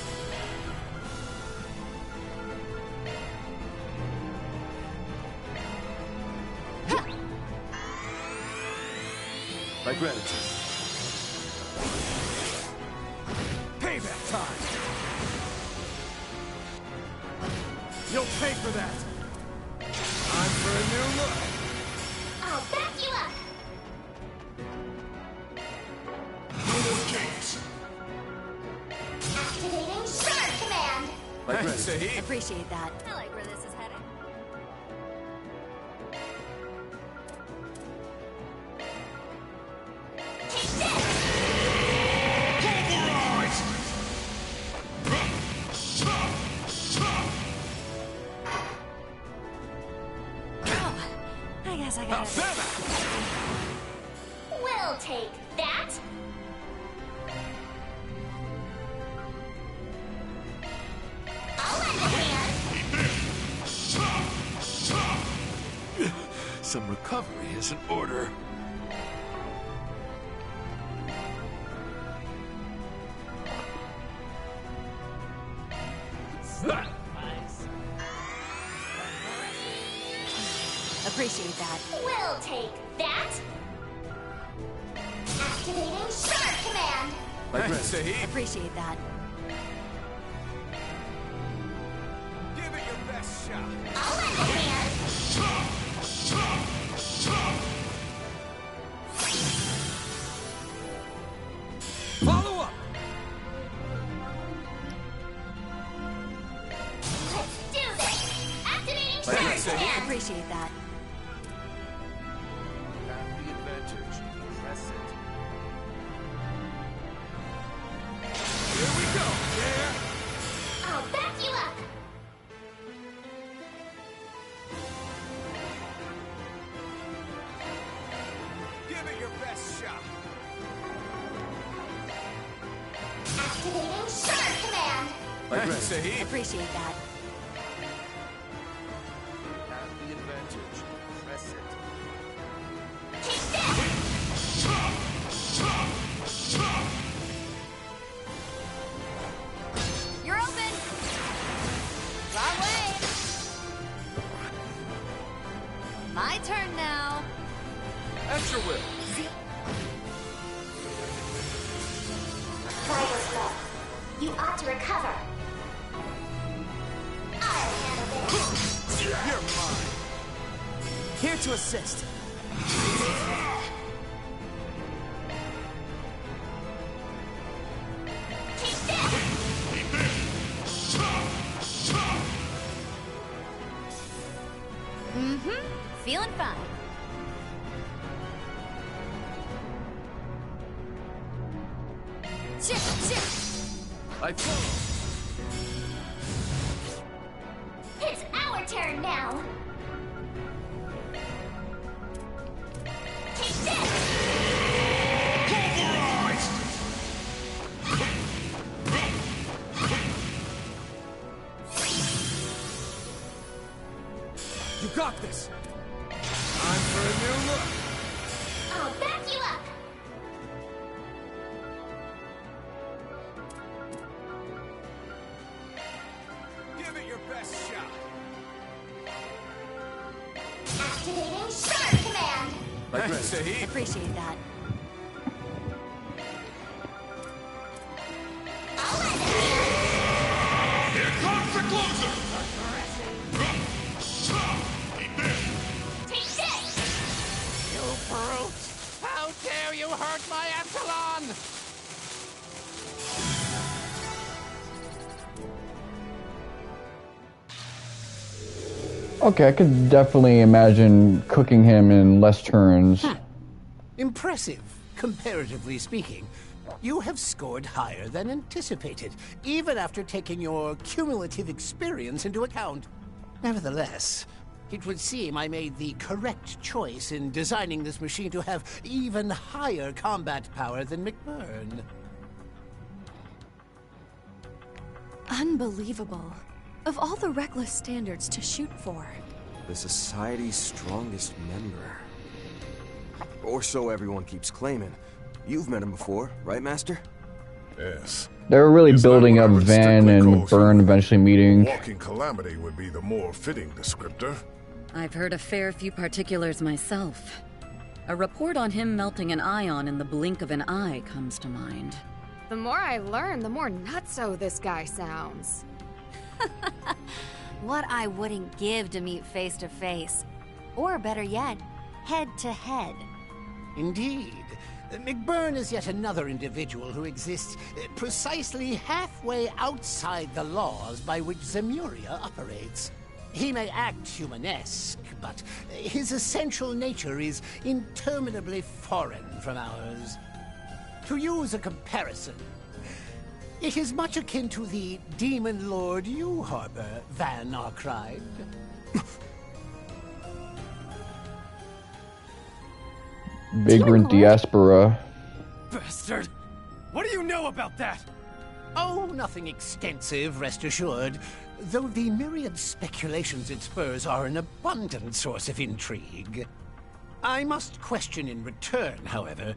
My gratitude. Payback time. You'll pay for that. Time for a new look. I'll back you up! No more games. Activating Shark Command! My Thanks, gratitude. Sahib. Appreciate that. I like where this is headed. Take this! Pulverize! I guess I got it. We'll take that! I'll lend a hand! Some recovery is in order. Appreciate that. We'll take that! Activating Shark command! Appreciate that. Give it your best shot. I'll lend a hand! Follow up! Let's do this! Activating charge command! Appreciate that. Have the advantage. Press it. Here we go! There! I'll back you up! Give it your best shot. Activating charge command! Appreciate that. Have the advantage. Press it. Take this! You're open. Wrong way. My turn now. At your will. Try this low. You ought to recover. I'll handle this. You're mine. Here to assist. Take this! Feeling fine. Chip, chip. I follow. It's our turn now! Take this! You got this. Time for a new look. I'll back you up! Give it your best shot. Activating charge command! Appreciate that. I'll lend a hand! Here comes the closer! Take this! You brute! How dare you hurt my Epsilon! Okay, I could definitely imagine cooking him in less turns. Impressive, comparatively speaking. You have scored higher than anticipated, even after taking your cumulative experience into account. Nevertheless, it would seem I made the correct choice in designing this machine to have even higher combat power than McBurn. Unbelievable. Of all the reckless standards to shoot for. The Society's strongest member. Or so everyone keeps claiming. You've met him before, right, Master? Yes. They're really Is that building what I up would Van strictly and call McBurn human? eventually meeting. Walking calamity would be the more fitting descriptor. I've heard a fair few particulars myself. A report on him melting an Aion in the blink of an eye comes to mind. The more I learn, the more nutso this guy sounds. What I wouldn't give to meet face to face. Or better yet, head to head. Indeed. McBurn is yet another individual who exists precisely halfway outside the laws by which Zemuria operates. He may act humanesque, but his essential nature is interminably foreign from ours. To use a comparison, it is much akin to the demon lord you harbor, Van Arkride. Vagrant diaspora. Bastard! What do you know about that? Oh, nothing extensive, rest assured. Though the myriad speculations it spurs are an abundant source of intrigue. I must question in return, however,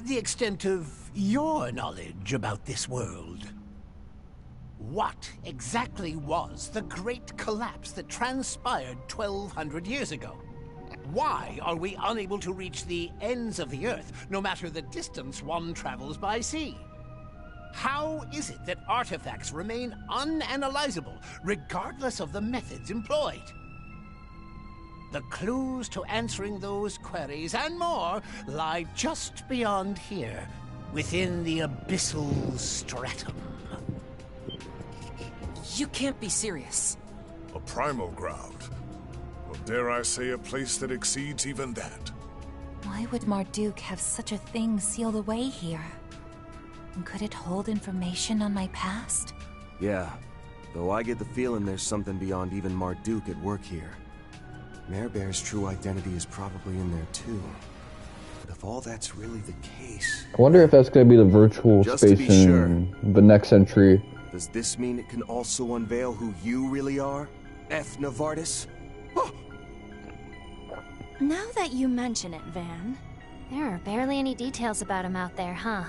the extent of your knowledge about this world. What exactly was the great collapse that transpired 1,200 years ago? Why are we unable to reach the ends of the Earth, no matter the distance one travels by sea? How is it that artifacts remain unanalyzable, regardless of the methods employed? The clues to answering those queries and more lie just beyond here, within the abyssal stratum. You can't be serious. A primal ground. Or dare I say a place that exceeds even that. Why would Marduk have such a thing sealed away here? And could it hold information on my past? Yeah, though I get the feeling there's something beyond even Marduk at work here. Marebear's true identity is probably in there too. But if all that's really the case... I wonder if that's going to be the virtual Just to space be sure, in the next entry. does this mean it can also unveil who you really are? F. Novartis? Now that you mention it, Van... There are barely any details about him out there, huh?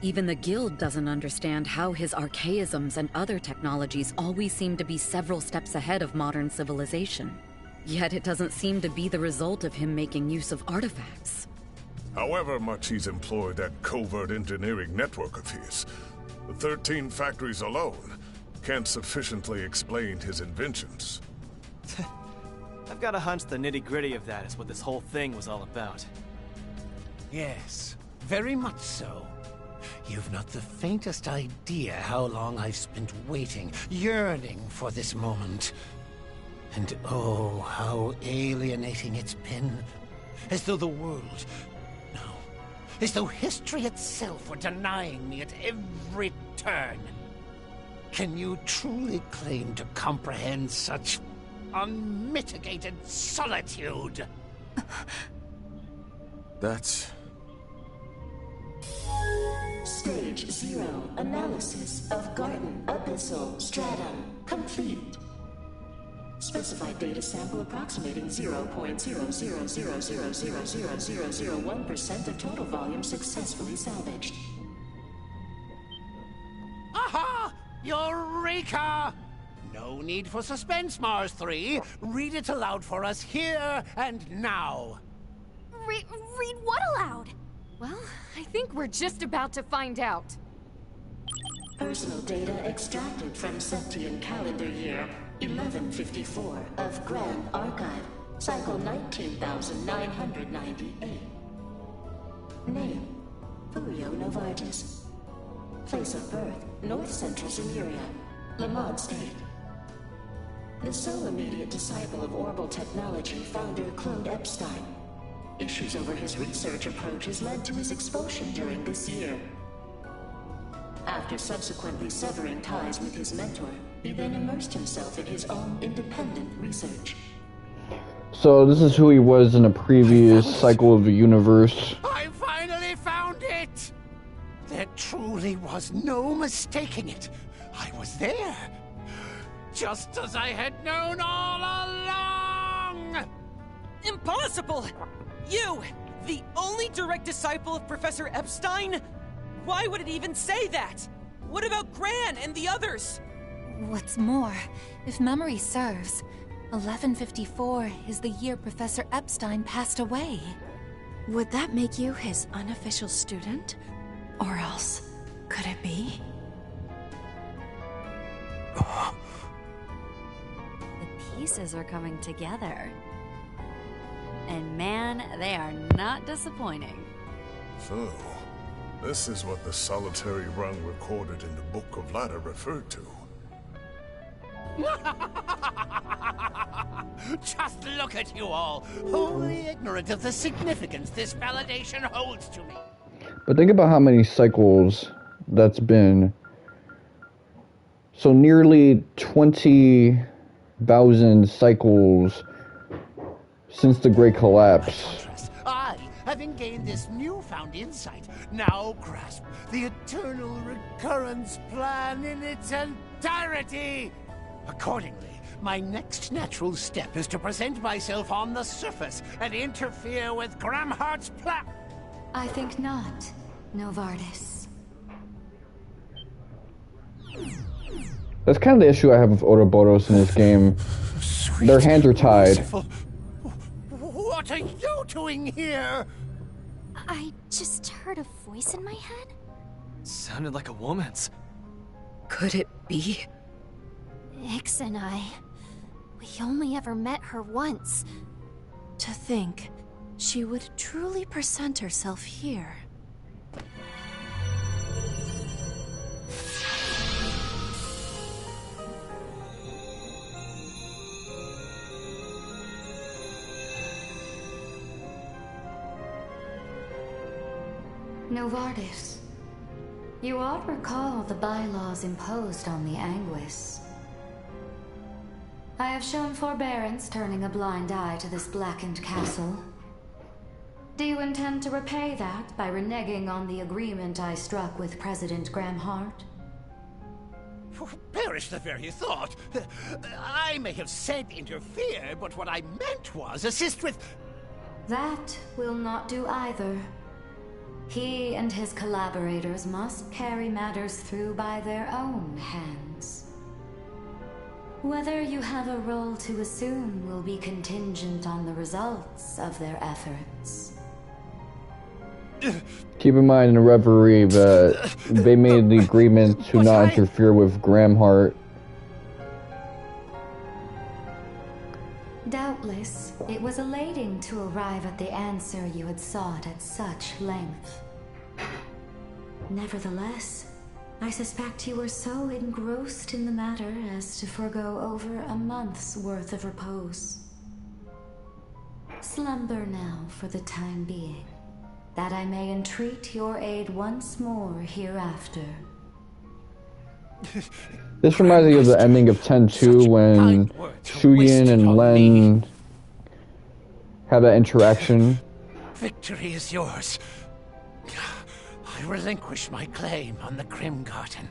Even the Guild doesn't understand how his archaisms and other technologies always seem to be several steps ahead of modern civilization. Yet it doesn't seem to be the result of him making use of artifacts. However much he's employed that covert engineering network of his, the 13 factories alone can't sufficiently explain his inventions. I've got a hunch the nitty-gritty of that is what this whole thing was all about. Yes, very much so. You've not the faintest idea how long I've spent waiting, yearning for this moment. And oh, how alienating it's been. As though the world... No. As though history itself were denying me at every turn. Can you truly claim to comprehend such unmitigated solitude? That's... Stage 0 analysis of Garden Abyssal Stratum complete. Specified data sample approximating 0.0000000001% of total volume successfully salvaged. Aha! Eureka! No need for suspense, Mars 3. Read it aloud for us here and now. Read what aloud? Well, I think we're just about to find out. Personal data extracted from Septian calendar year 1154 of Grand Archive, cycle 19,998. Name, Puyo Novartis. Place of birth, North Central Zemuria, Lamont State. The sole immediate disciple of Orbital Technology founder Claude Epstein. Issues over his research approaches led to his expulsion during this year. After subsequently severing ties with his mentor, he then immersed himself in his own independent research. So this is who he was in a previous cycle of the universe. I finally found it! There truly was no mistaking it. I was there. Just as I had known all along! Impossible! You, the only direct disciple of Professor Epstein? Why would it even say that? What about Gran and the others? What's more, if memory serves, 1154 is the year Professor Epstein passed away. Would that make you his unofficial student? Or else, could it be? The pieces are coming together. And man, they are not disappointing. So, this is what the solitary rung recorded in the Book of Ladder referred to. Just look at you all, wholly ignorant of the significance this validation holds to me. But think about how many cycles that's been. So nearly 20,000 cycles since the Great Collapse. I, having gained this newfound insight, now grasp the eternal recurrence plan in its entirety. Accordingly, my next natural step is to present myself on the surface and interfere with Gramheart's plan. I think not, Novartis. That's kind of the issue I have with Ouroboros in this game. Their hands are tied. What What are you doing here? I just heard a voice in my head. Sounded like a woman's. Could it be? Ix and I... we only ever met her once. To think, she would truly present herself here. Novartis, you ought recall the bylaws imposed on the Anguis. I have shown forbearance turning a blind eye to this blackened castle. Do you intend to repay that by reneging on the agreement I struck with President Gramheart? Perish the very thought. I may have said interfere, but what I meant was assist with... That will not do either. He and his collaborators must carry matters through by their own hands. Whether you have a role to assume will be contingent on the results of their efforts. Keep in mind in the reverie that they made the agreement to not interfere with Gramheart. Doubtless, it was elating to arrive at the answer you had sought at such length. Nevertheless, I suspect you were so engrossed in the matter as to forego over a month's worth of repose. Slumber now for the time being, that I may entreat your aid once more hereafter. This reminds me of the ending of 10-2 when Shuyin and Len have that interaction. Victory is yours. I relinquish my claim on the Grimgarten.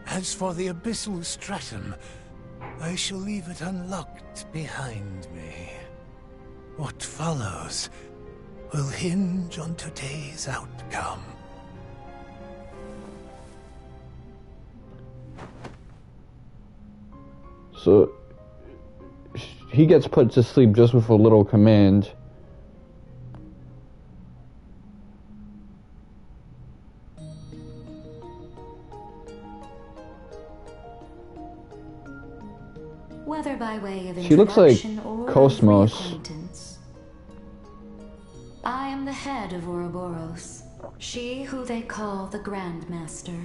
As for the Abyssal Stratum, I shall leave it unlocked behind me. What follows will hinge on today's outcome. So he gets put to sleep just with a little command. Whether by way of She looks like introduction or Cosmos. reacquaintance. I am the head of Ouroboros, she who they call the Grandmaster.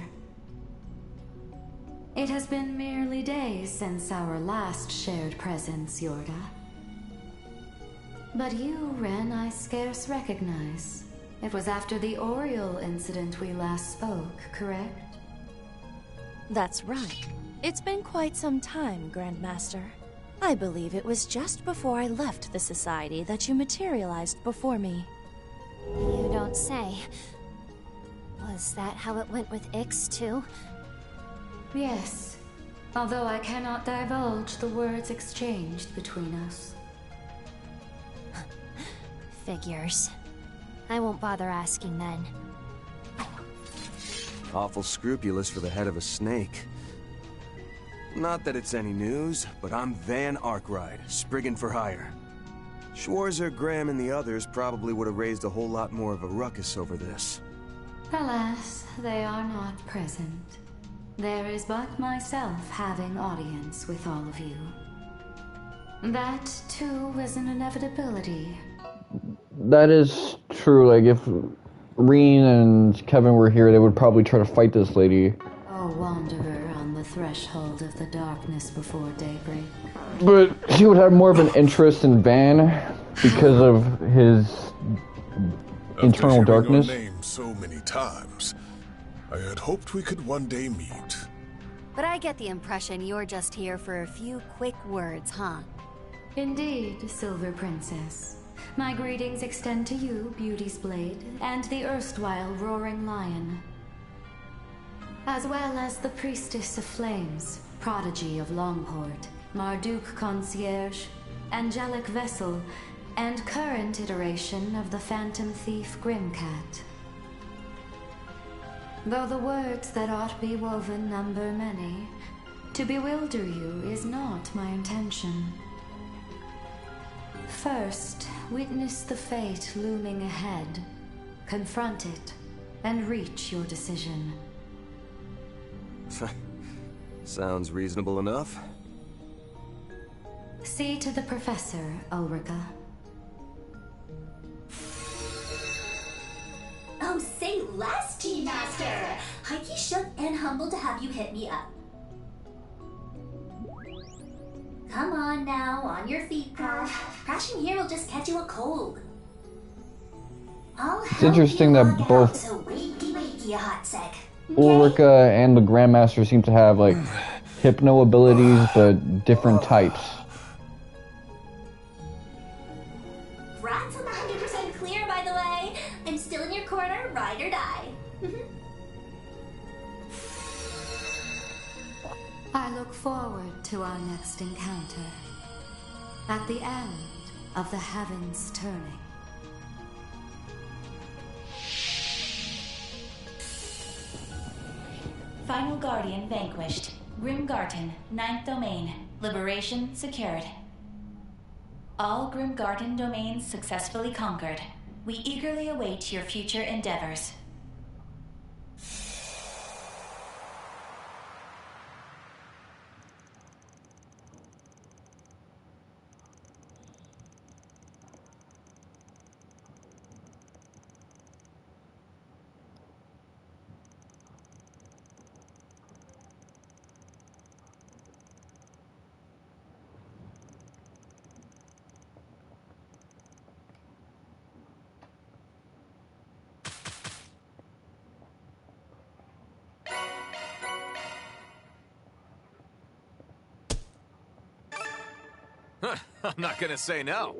It has been merely days since our last shared presence, Yorda. But you, Ren, I scarce recognize. It was after the Oriole incident we last spoke, correct? That's right. It's been quite some time, Grandmaster. I believe it was just before I left the Society that you materialized before me. You don't say. Was that how it went with Ix, too? Yes, although I cannot divulge the words exchanged between us. Figures. I won't bother asking then. Awful scrupulous for the head of a snake. Not that it's any news, but I'm Van Arkwright, Spriggan for hire. Schwarzer, Graham, and the others probably would have raised a whole lot more of a ruckus over this. Alas, they are not present. There is but myself having audience with all of you. That, too, is an inevitability. That is true. Like, if Reen and Kevin were here, they would probably try to fight this lady. O wanderer on the threshold of the darkness before daybreak. But he would have more of an interest in Van because of his internal darkness. After hearing your name so many times, I had hoped we could one day meet. But I get the impression you're just here for a few quick words, huh? Indeed, Silver Princess. My greetings extend to you, Beauty's Blade, and the erstwhile Roaring Lion. As well as the Priestess of Flames, Prodigy of Longport, Marduk Concierge, Angelic Vessel, and current iteration of the Phantom Thief Grimcat. Though the words that ought be woven number many, to bewilder you is not my intention. First, witness the fate looming ahead. Confront it, and reach your decision. Sounds reasonable enough. See to the professor, Ulrika. Oh, say less, Team Master! Heike shook and humbled to have you hit me up. Come on now, on your feet, Carl. Crashing here will just catch you a cold. It's interesting that both So wakey, a hot sec. Ulrika and the Grandmaster seem to have, like, hypno abilities, but different types. Rat's on 100% clear, by the way. I'm still in your corner, ride or die. I look forward to our next encounter. At the end of the heavens turning. Final Guardian vanquished. Grimgarten, 9th domain. Liberation secured. All Grimgarten domains successfully conquered. We eagerly await your future endeavors. I'm not gonna say no.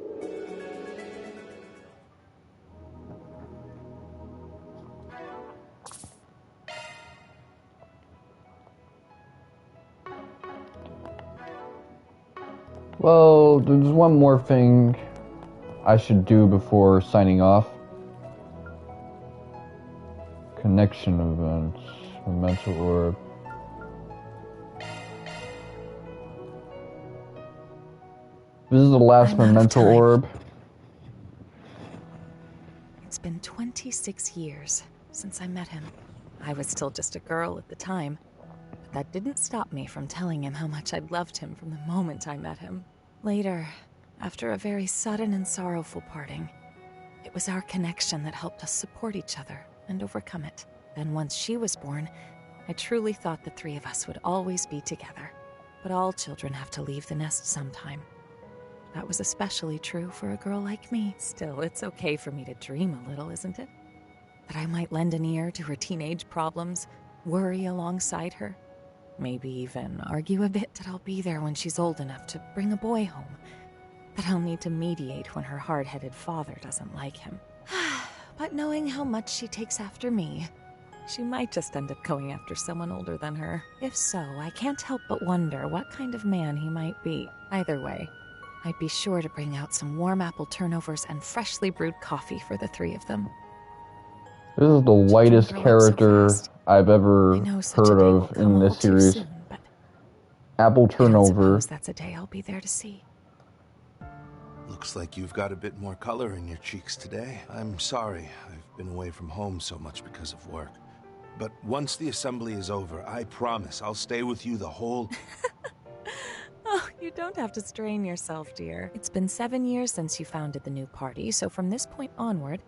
Well, there's one more thing I should do before signing off. Connection events. Memento orb. This is the last memento orb. It's been 26 years since I met him. I was still just a girl at the time, but that didn't stop me from telling him how much I'd loved him from the moment I met him. Later, after a very sudden and sorrowful parting, it was our connection that helped us support each other and overcome it. Then once she was born, I truly thought the three of us would always be together. But all children have to leave the nest sometime. That was especially true for a girl like me. Still, it's okay for me to dream a little, isn't it? That I might lend an ear to her teenage problems, worry alongside her, maybe even argue a bit that I'll be there when she's old enough to bring a boy home, that I'll need to mediate when her hard-headed father doesn't like him. But knowing how much she takes after me, she might just end up going after someone older than her. If so, I can't help but wonder what kind of man he might be. Either way, I'd be sure to bring out some warm apple turnovers and freshly brewed coffee for the three of them. This is the whitest character I've ever heard of in this series. Soon, Apple turnover. That's a day I'll be there to see. Looks like you've got a bit more color in your cheeks today. I'm sorry, I've been away from home so much because of work. But once the assembly is over, I promise I'll stay with you the whole... Oh, you don't have to strain yourself, dear. It's been 7 years since you founded the new party, so from this point onward,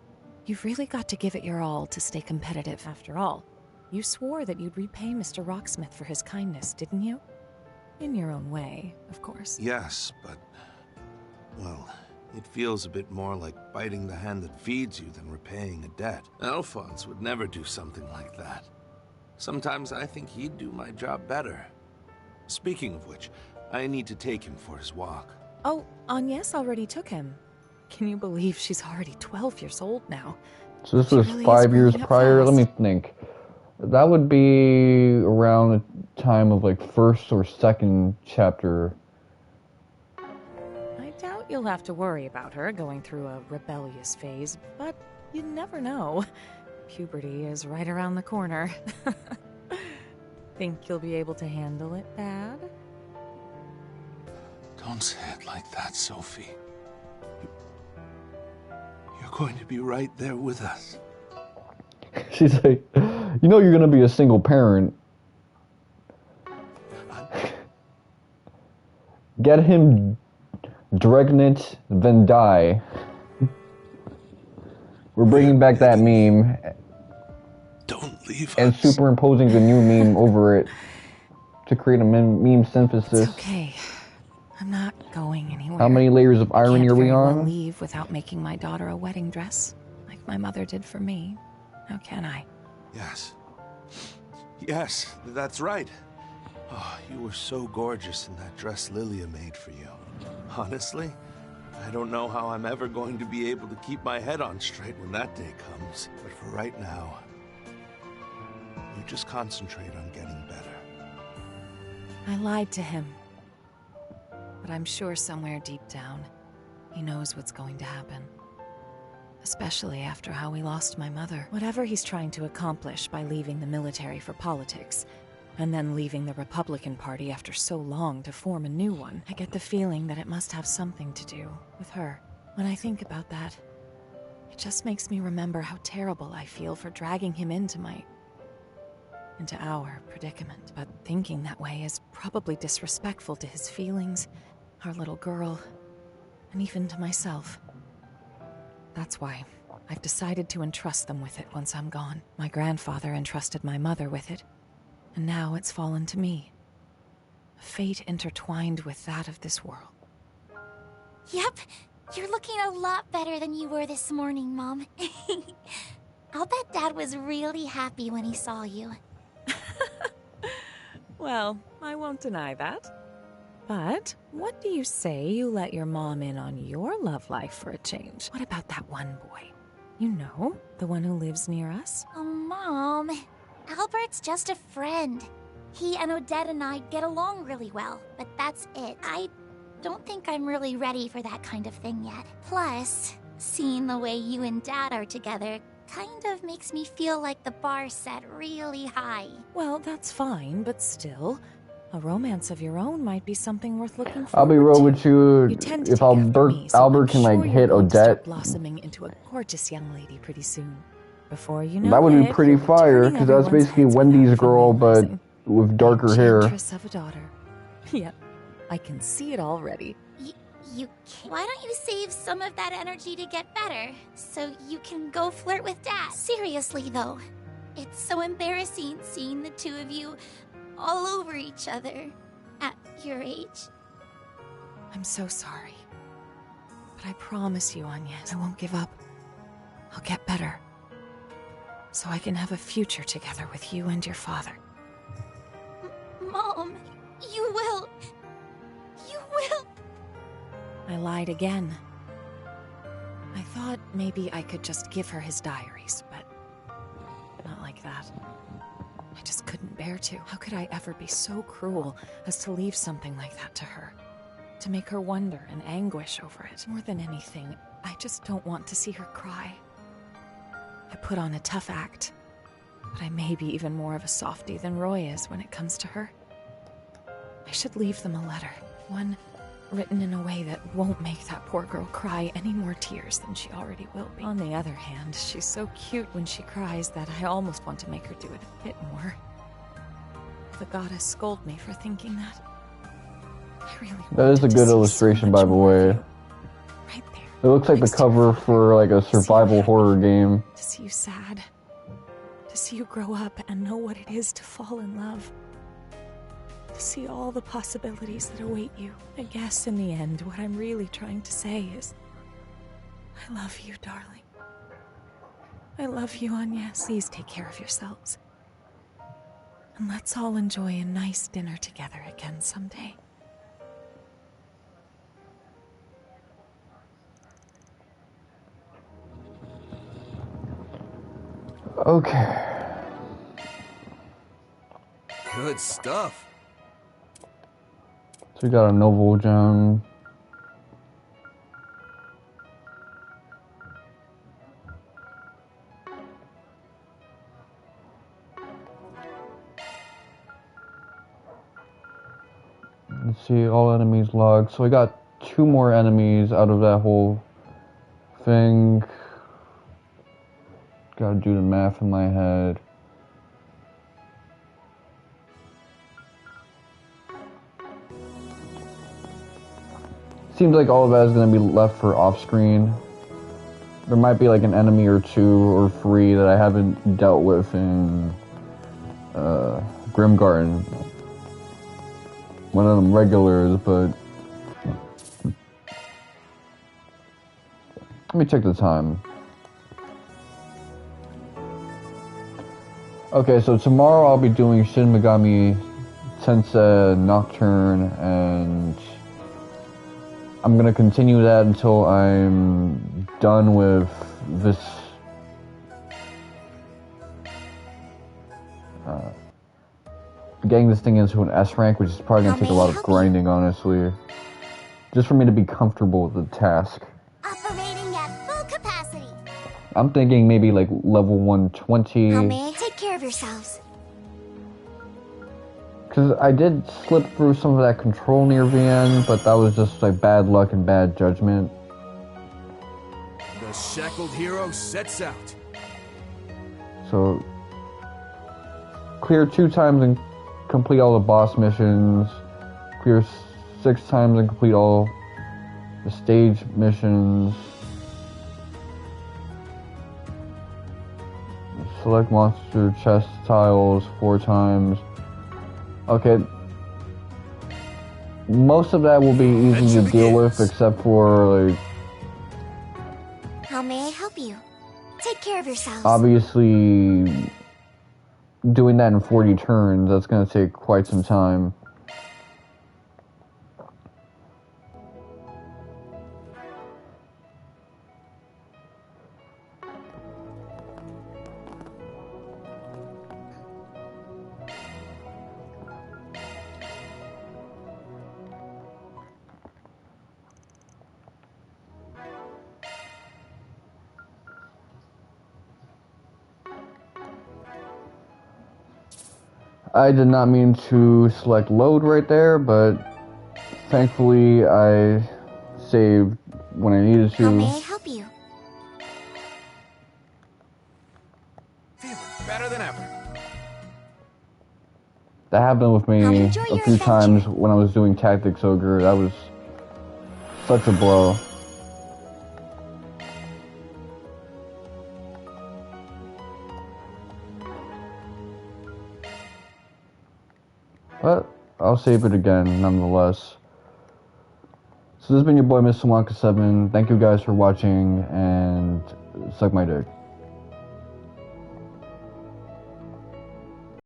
you've really got to give it your all to stay competitive. After all, you swore that you'd repay Mr. Rocksmith for his kindness, didn't you? In your own way, of course. Yes, but... well, it feels a bit more like biting the hand that feeds you than repaying a debt. Alphonse would never do something like that. Sometimes I think he'd do my job better. Speaking of which, I need to take him for his walk. Oh, Agnes already took him. Can you believe she's already 12 years old now? So this was 5 years prior? Let me think. That would be around the time of like first or second chapter. I doubt you'll have to worry about her going through a rebellious phase, but you never know. Puberty is right around the corner. Think you'll be able to handle it, Dad? Don't say it like that, Sophie. You're going to be right there with us. She's like, you know you're gonna be a single parent. Get him Dragnet, then die. We're bringing back that meme. Don't leave and us. superimposing the new meme over it to create a meme synthesis. It's okay. I'm not going anywhere. How many layers of irony are we on? Can't leave without making my daughter a wedding dress, like my mother did for me. How can I? Yes. Yes, that's right. Oh, you were so gorgeous in that dress Lilia made for you. Honestly, I don't know how I'm ever going to be able to keep my head on straight when that day comes. But for right now, you just concentrate on getting better. I lied to him. But I'm sure somewhere deep down, he knows what's going to happen. Especially after how we lost my mother. Whatever he's trying to accomplish by leaving the military for politics, and then leaving the Republican Party after so long to form a new one, I get the feeling that it must have something to do with her. When I think about that, it just makes me remember how terrible I feel for dragging him into our predicament. But thinking that way is probably disrespectful to his feelings, our little girl, and even to myself. That's why I've decided to entrust them with it once I'm gone. My grandfather entrusted my mother with it, and now it's fallen to me. A fate intertwined with that of this world. Yep, you're looking a lot better than you were this morning, Mom. I'll bet Dad was really happy when he saw you. Well, I won't deny that. But what do you say you let your mom in on your love life for a change? What about that one boy? You know, the one who lives near us? Oh, Mom. Albert's just a friend. He and Odette and I get along really well, but that's it. I don't think I'm really ready for that kind of thing yet. Plus, seeing the way you and Dad are together kind of makes me feel like the bar's set really high. Well, that's fine, but still, a romance of your own might be something worth looking for. I'll be real with you. If Albert can like hit Odette, blossoming into a gorgeous young lady pretty soon. Before you know that would be it, pretty fire because that's basically Wendy's girl, but with darker hair. Enchantress of a daughter. Yep, I can see it already. You can't. Why don't you save some of that energy to get better, so you can go flirt with Dad? Seriously, though. It's so embarrassing seeing the two of you all over each other at your age. I'm so sorry. But I promise you, Agnes, I won't give up. I'll get better. So I can have a future together with you and your father. Mom, you will. You will. I lied again. I thought maybe I could just give her his diaries, but not like that. I just couldn't bear to. How could I ever be so cruel as to leave something like that to her? To make her wonder and anguish over it. More than anything, I just don't want to see her cry. I put on a tough act, but I may be even more of a softie than Roy is when it comes to her. I should leave them a letter, one written in a way that won't make that poor girl cry any more tears than she already will be. On the other hand, she's so cute when she cries that I almost want to make her do it a bit more. The goddess scold me for thinking that. I really That is a good illustration, by the way. Right there. It looks like the cover for like a survival horror game. To see you sad. To see you grow up and know what it is to fall in love. To see all the possibilities that await you. I guess in the end, what I'm really trying to say is, I love you, darling. I love you, Agnes. Please take care of yourselves. And let's all enjoy a nice dinner together again someday. Okay. Good stuff. So we got a novel gem. Let's see, all enemies logged. So we got 2 more enemies out of that whole thing. Gotta do the math in my head. Seems like all of that is gonna be left for off-screen. There might be like an enemy or 2 or 3 that I haven't dealt with in Grimgarten. One of them regulars, but let me check the time. Okay, so tomorrow I'll be doing Shin Megami Tensei Nocturne, and I'm gonna continue that until I'm done with this getting this thing into an S rank, which is probably gonna take a lot of grinding, honestly. Just for me to be comfortable with the task. Operating at full capacity. I'm thinking maybe like level 120. How may I take care of yourselves? Because I did slip through some of that control near the end, but that was just like bad luck and bad judgment. The shackled hero sets out. So, clear 2 times and complete all the boss missions. Clear 6 times and complete all the stage missions. Select monster chest tiles 4 times. Okay. Most of that will be easy to deal with, except for like... How may I help you? Take care of yourselves. Obviously, doing that in 40 turns, that's going to take quite some time. I did not mean to select load right there, but thankfully I saved when I needed to. How may I help you? Feeling better than ever. That happened with me a few times when I was doing Tactics Ogre. That was such a blow. But I'll save it again, nonetheless. So this has been your boy, Mr. Wonka7. Thank you guys for watching, and suck my dick.